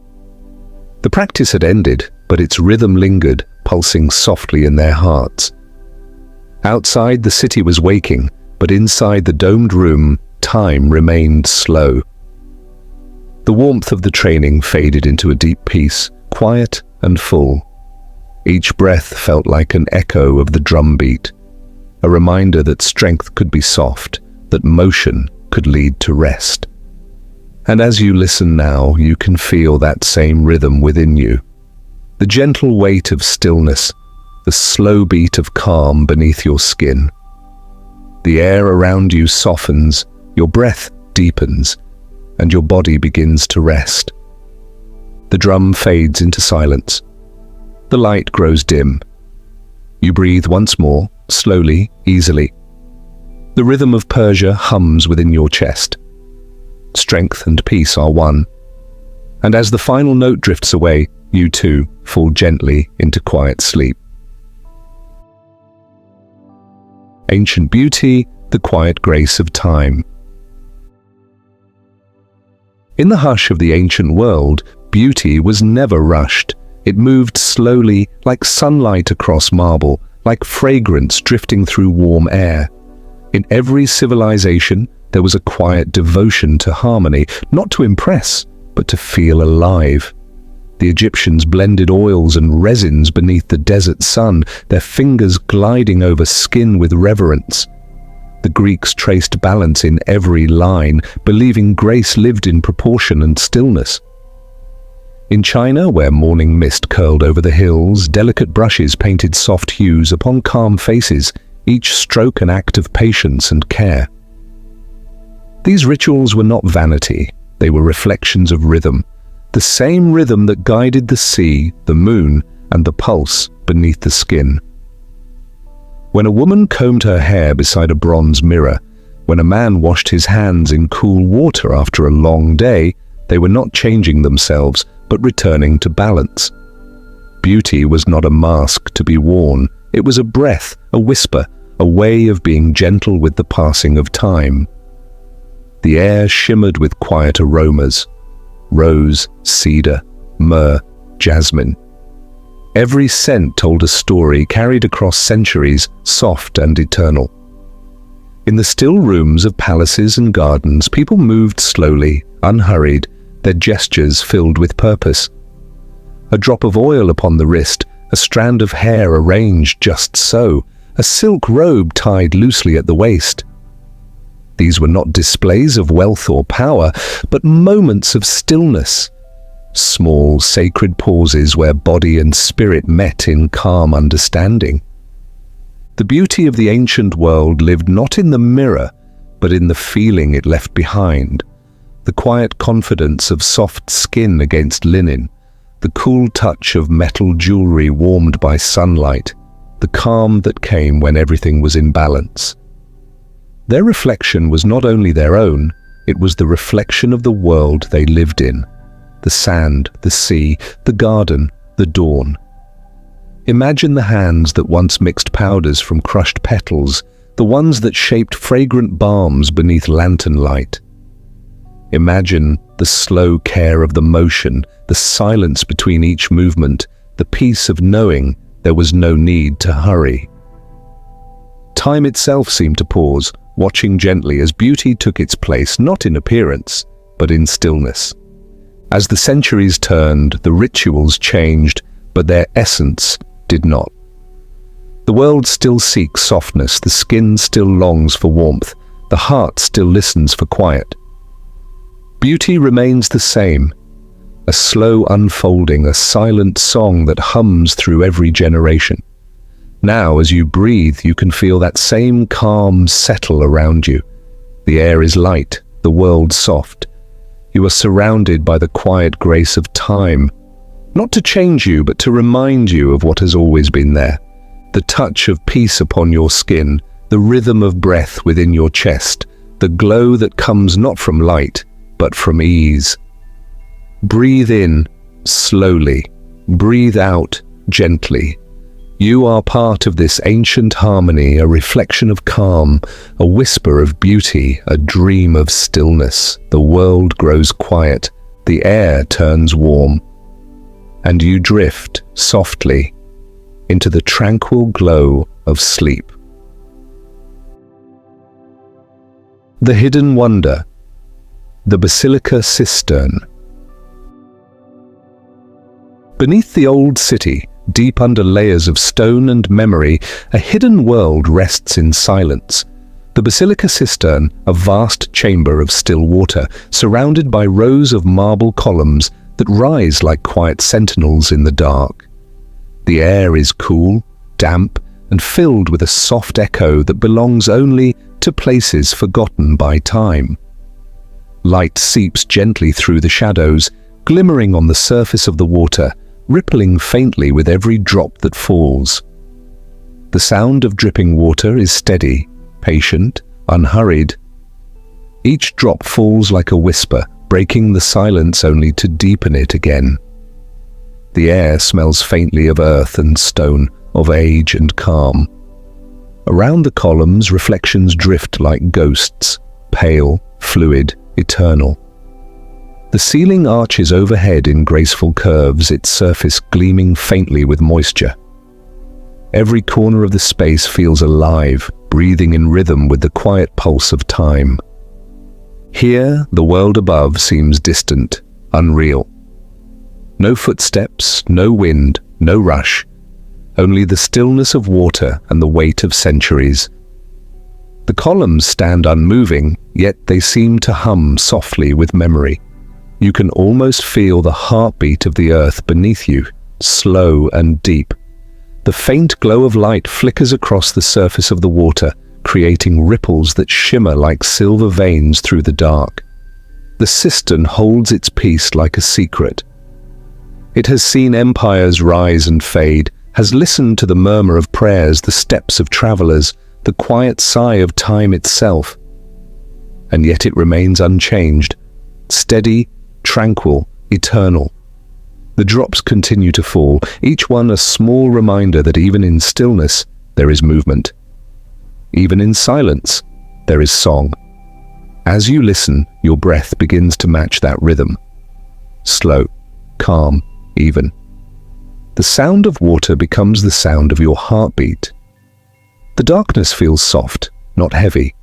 The practice had ended, but its rhythm lingered, pulsing softly in their hearts. Outside, the city was waking, but inside the domed room, time remained slow. The warmth of the training faded into a deep peace, quiet and full. Each breath felt like an echo of the drum beat, a reminder that strength could be soft, that motion could lead to rest. And as you listen now, you can feel that same rhythm within you. The gentle weight of stillness, the slow beat of calm beneath your skin. The air around you softens, your breath deepens, and your body begins to rest. The drum fades into silence. The light grows dim. You breathe once more, slowly, easily. The rhythm of Persia hums within your chest. Strength and peace are one. And as the final note drifts away, you too fall gently into quiet sleep. Ancient beauty, the quiet grace of time. In the hush of the ancient world, beauty was never rushed. It moved slowly, like sunlight across marble, like fragrance drifting through warm air. In every civilization, there was a quiet devotion to harmony, not to impress, but to feel alive. The Egyptians blended oils and resins beneath the desert sun, their fingers gliding over skin with reverence. The Greeks traced balance in every line, believing grace lived in proportion and stillness. In China, where morning mist curled over the hills, delicate brushes painted soft hues upon calm faces, each stroke an act of patience and care. These rituals were not vanity, they were reflections of rhythm, the same rhythm that guided the sea, the moon, and the pulse beneath the skin. When a woman combed her hair beside a bronze mirror, when a man washed his hands in cool water after a long day, they were not changing themselves, but returning to balance. Beauty was not a mask to be worn, it was a breath, a whisper, a way of being gentle with the passing of time. The air shimmered with quiet aromas, rose, cedar, myrrh, jasmine. Every scent told a story carried across centuries, soft and eternal. In the still rooms of palaces and gardens, people moved slowly, unhurried, their gestures filled with purpose. A drop of oil upon the wrist, a strand of hair arranged just so, a silk robe tied loosely at the waist. These were not displays of wealth or power, but moments of stillness. Small, sacred pauses where body and spirit met in calm understanding. The beauty of the ancient world lived not in the mirror, but in the feeling it left behind. The quiet confidence of soft skin against linen, the cool touch of metal jewelry warmed by sunlight, the calm that came when everything was in balance. Their reflection was not only their own, it was the reflection of the world they lived in. The sand, the sea, the garden, the dawn. Imagine the hands that once mixed powders from crushed petals, the ones that shaped fragrant balms beneath lantern light. Imagine the slow care of the motion, the silence between each movement, the peace of knowing there was no need to hurry. Time itself seemed to pause, watching gently as beauty took its place not in appearance, but in stillness. As the centuries turned, the rituals changed, but their essence did not. The world still seeks softness, the skin still longs for warmth, the heart still listens for quiet. Beauty remains the same, a slow unfolding, a silent song that hums through every generation. Now, as you breathe, you can feel that same calm settle around you. The air is light, the world soft. You are surrounded by the quiet grace of time, not to change you, but to remind you of what has always been there. The touch of peace upon your skin, the rhythm of breath within your chest, the glow that comes not from light, but from ease. Breathe in slowly, breathe out gently. You are part of this ancient harmony, a reflection of calm, a whisper of beauty, a dream of stillness. The world grows quiet, the air turns warm, and you drift softly into the tranquil glow of sleep. The Hidden Wonder, the Basilica Cistern. Beneath the old city, deep under layers of stone and memory, a hidden world rests in silence. The Basilica Cistern, a vast chamber of still water, surrounded by rows of marble columns that rise like quiet sentinels in the dark. The air is cool, damp, and filled with a soft echo that belongs only to places forgotten by time. Light seeps gently through the shadows, glimmering on the surface of the water, rippling faintly with every drop that falls. The sound of dripping water is steady, patient, unhurried. Each drop falls like a whisper, breaking the silence only to deepen it again. The air smells faintly of earth and stone, of age and calm. Around the columns, reflections drift like ghosts, pale, fluid, eternal. The ceiling arches overhead in graceful curves, its surface gleaming faintly with moisture. Every corner of the space feels alive, breathing in rhythm with the quiet pulse of time. Here, the world above seems distant, unreal. No footsteps, no wind, no rush, only the stillness of water and the weight of centuries. The columns stand unmoving, yet they seem to hum softly with memory. You can almost feel the heartbeat of the earth beneath you, slow and deep. The faint glow of light flickers across the surface of the water, creating ripples that shimmer like silver veins through the dark. The cistern holds its peace like a secret. It has seen empires rise and fade, has listened to the murmur of prayers, the steps of travelers, the quiet sigh of time itself. And yet it remains unchanged, steady, tranquil, eternal. The drops continue to fall, each one a small reminder that even in stillness there is movement. Even in silence there is song. As you listen, your breath begins to match that rhythm. Slow, calm, even. The sound of water becomes the sound of your heartbeat. The darkness feels soft, not heavy.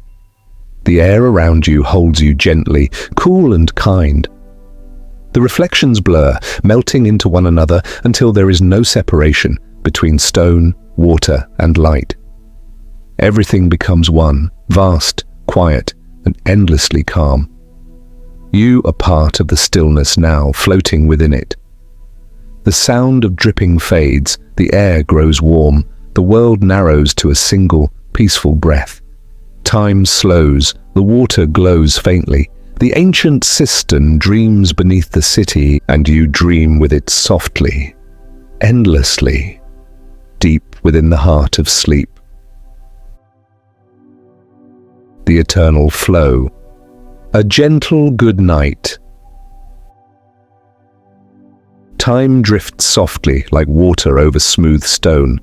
The air around you holds you gently, cool and kind. The reflections blur, melting into one another until there is no separation between stone, water, and light. Everything becomes one, vast, quiet, and endlessly calm. You are part of the stillness now, floating within it. The sound of dripping fades, the air grows warm, the world narrows to a single, peaceful breath. Time slows, the water glows faintly. The ancient cistern dreams beneath the city, and you dream with it softly, endlessly, deep within the heart of sleep. The eternal flow. A gentle good night. Time drifts softly like water over smooth stone.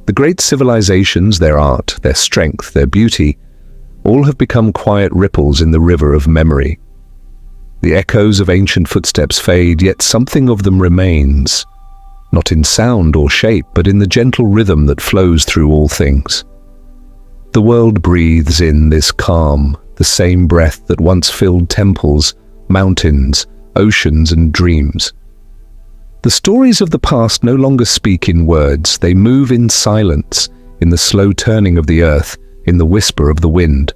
The great civilizations, their art, their strength, their beauty, all have become quiet ripples in the river of memory. The echoes of ancient footsteps fade, yet something of them remains, not in sound or shape, but in the gentle rhythm that flows through all things. The world breathes in this calm, the same breath that once filled temples, mountains, oceans, and dreams. The stories of the past no longer speak in words, they move in silence, in the slow turning of the earth, in the whisper of the wind.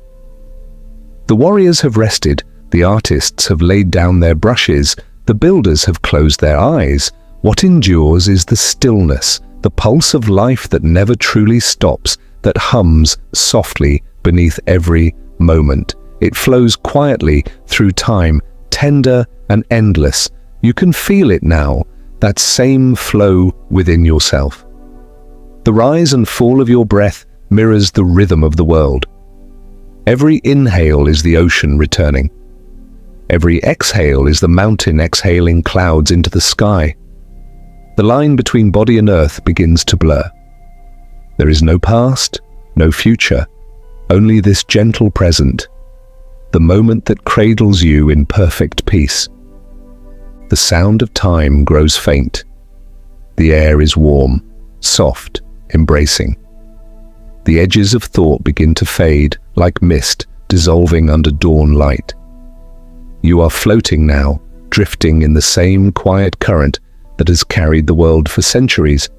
The warriors have rested, the artists have laid down their brushes, the builders have closed their eyes. What endures is the stillness, the pulse of life that never truly stops, that hums softly beneath every moment. It flows quietly through time, tender and endless. You can feel it now, that same flow within yourself. The rise and fall of your breath mirrors the rhythm of the world. Every inhale is the ocean returning. Every exhale is the mountain exhaling clouds into the sky. The line between body and earth begins to blur. There is no past, no future, only this gentle present, the moment that cradles you in perfect peace. The sound of time grows faint. The air is warm, soft, embracing. The edges of thought begin to fade like mist dissolving under dawn light. You are floating now, drifting in the same quiet current that has carried the world for centuries.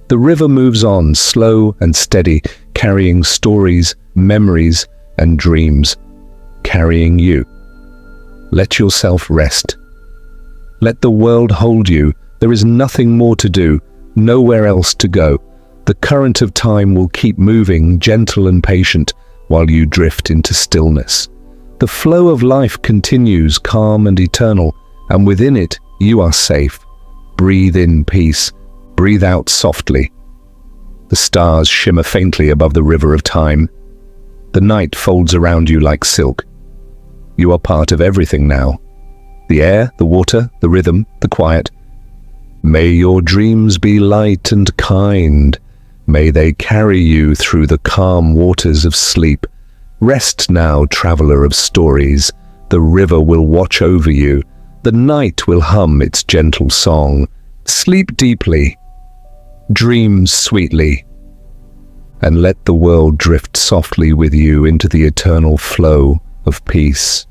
The river moves on, slow and steady, carrying stories, memories, and dreams, carrying you. Let yourself rest. Let the world hold you. There is nothing more to do, nowhere else to go. The current of time will keep moving, gentle and patient, while you drift into stillness. The flow of life continues, calm and eternal, and within it, you are safe. Breathe in peace, breathe out softly. The stars shimmer faintly above the river of time. The night folds around you like silk. You are part of everything now. The air, the water, the rhythm, the quiet. May your dreams be light and kind. May they carry you through the calm waters of sleep. Rest now, traveler of stories. The river will watch over you. The night will hum its gentle song. Sleep deeply. Dream sweetly. And let the world drift softly with you into the eternal flow of peace.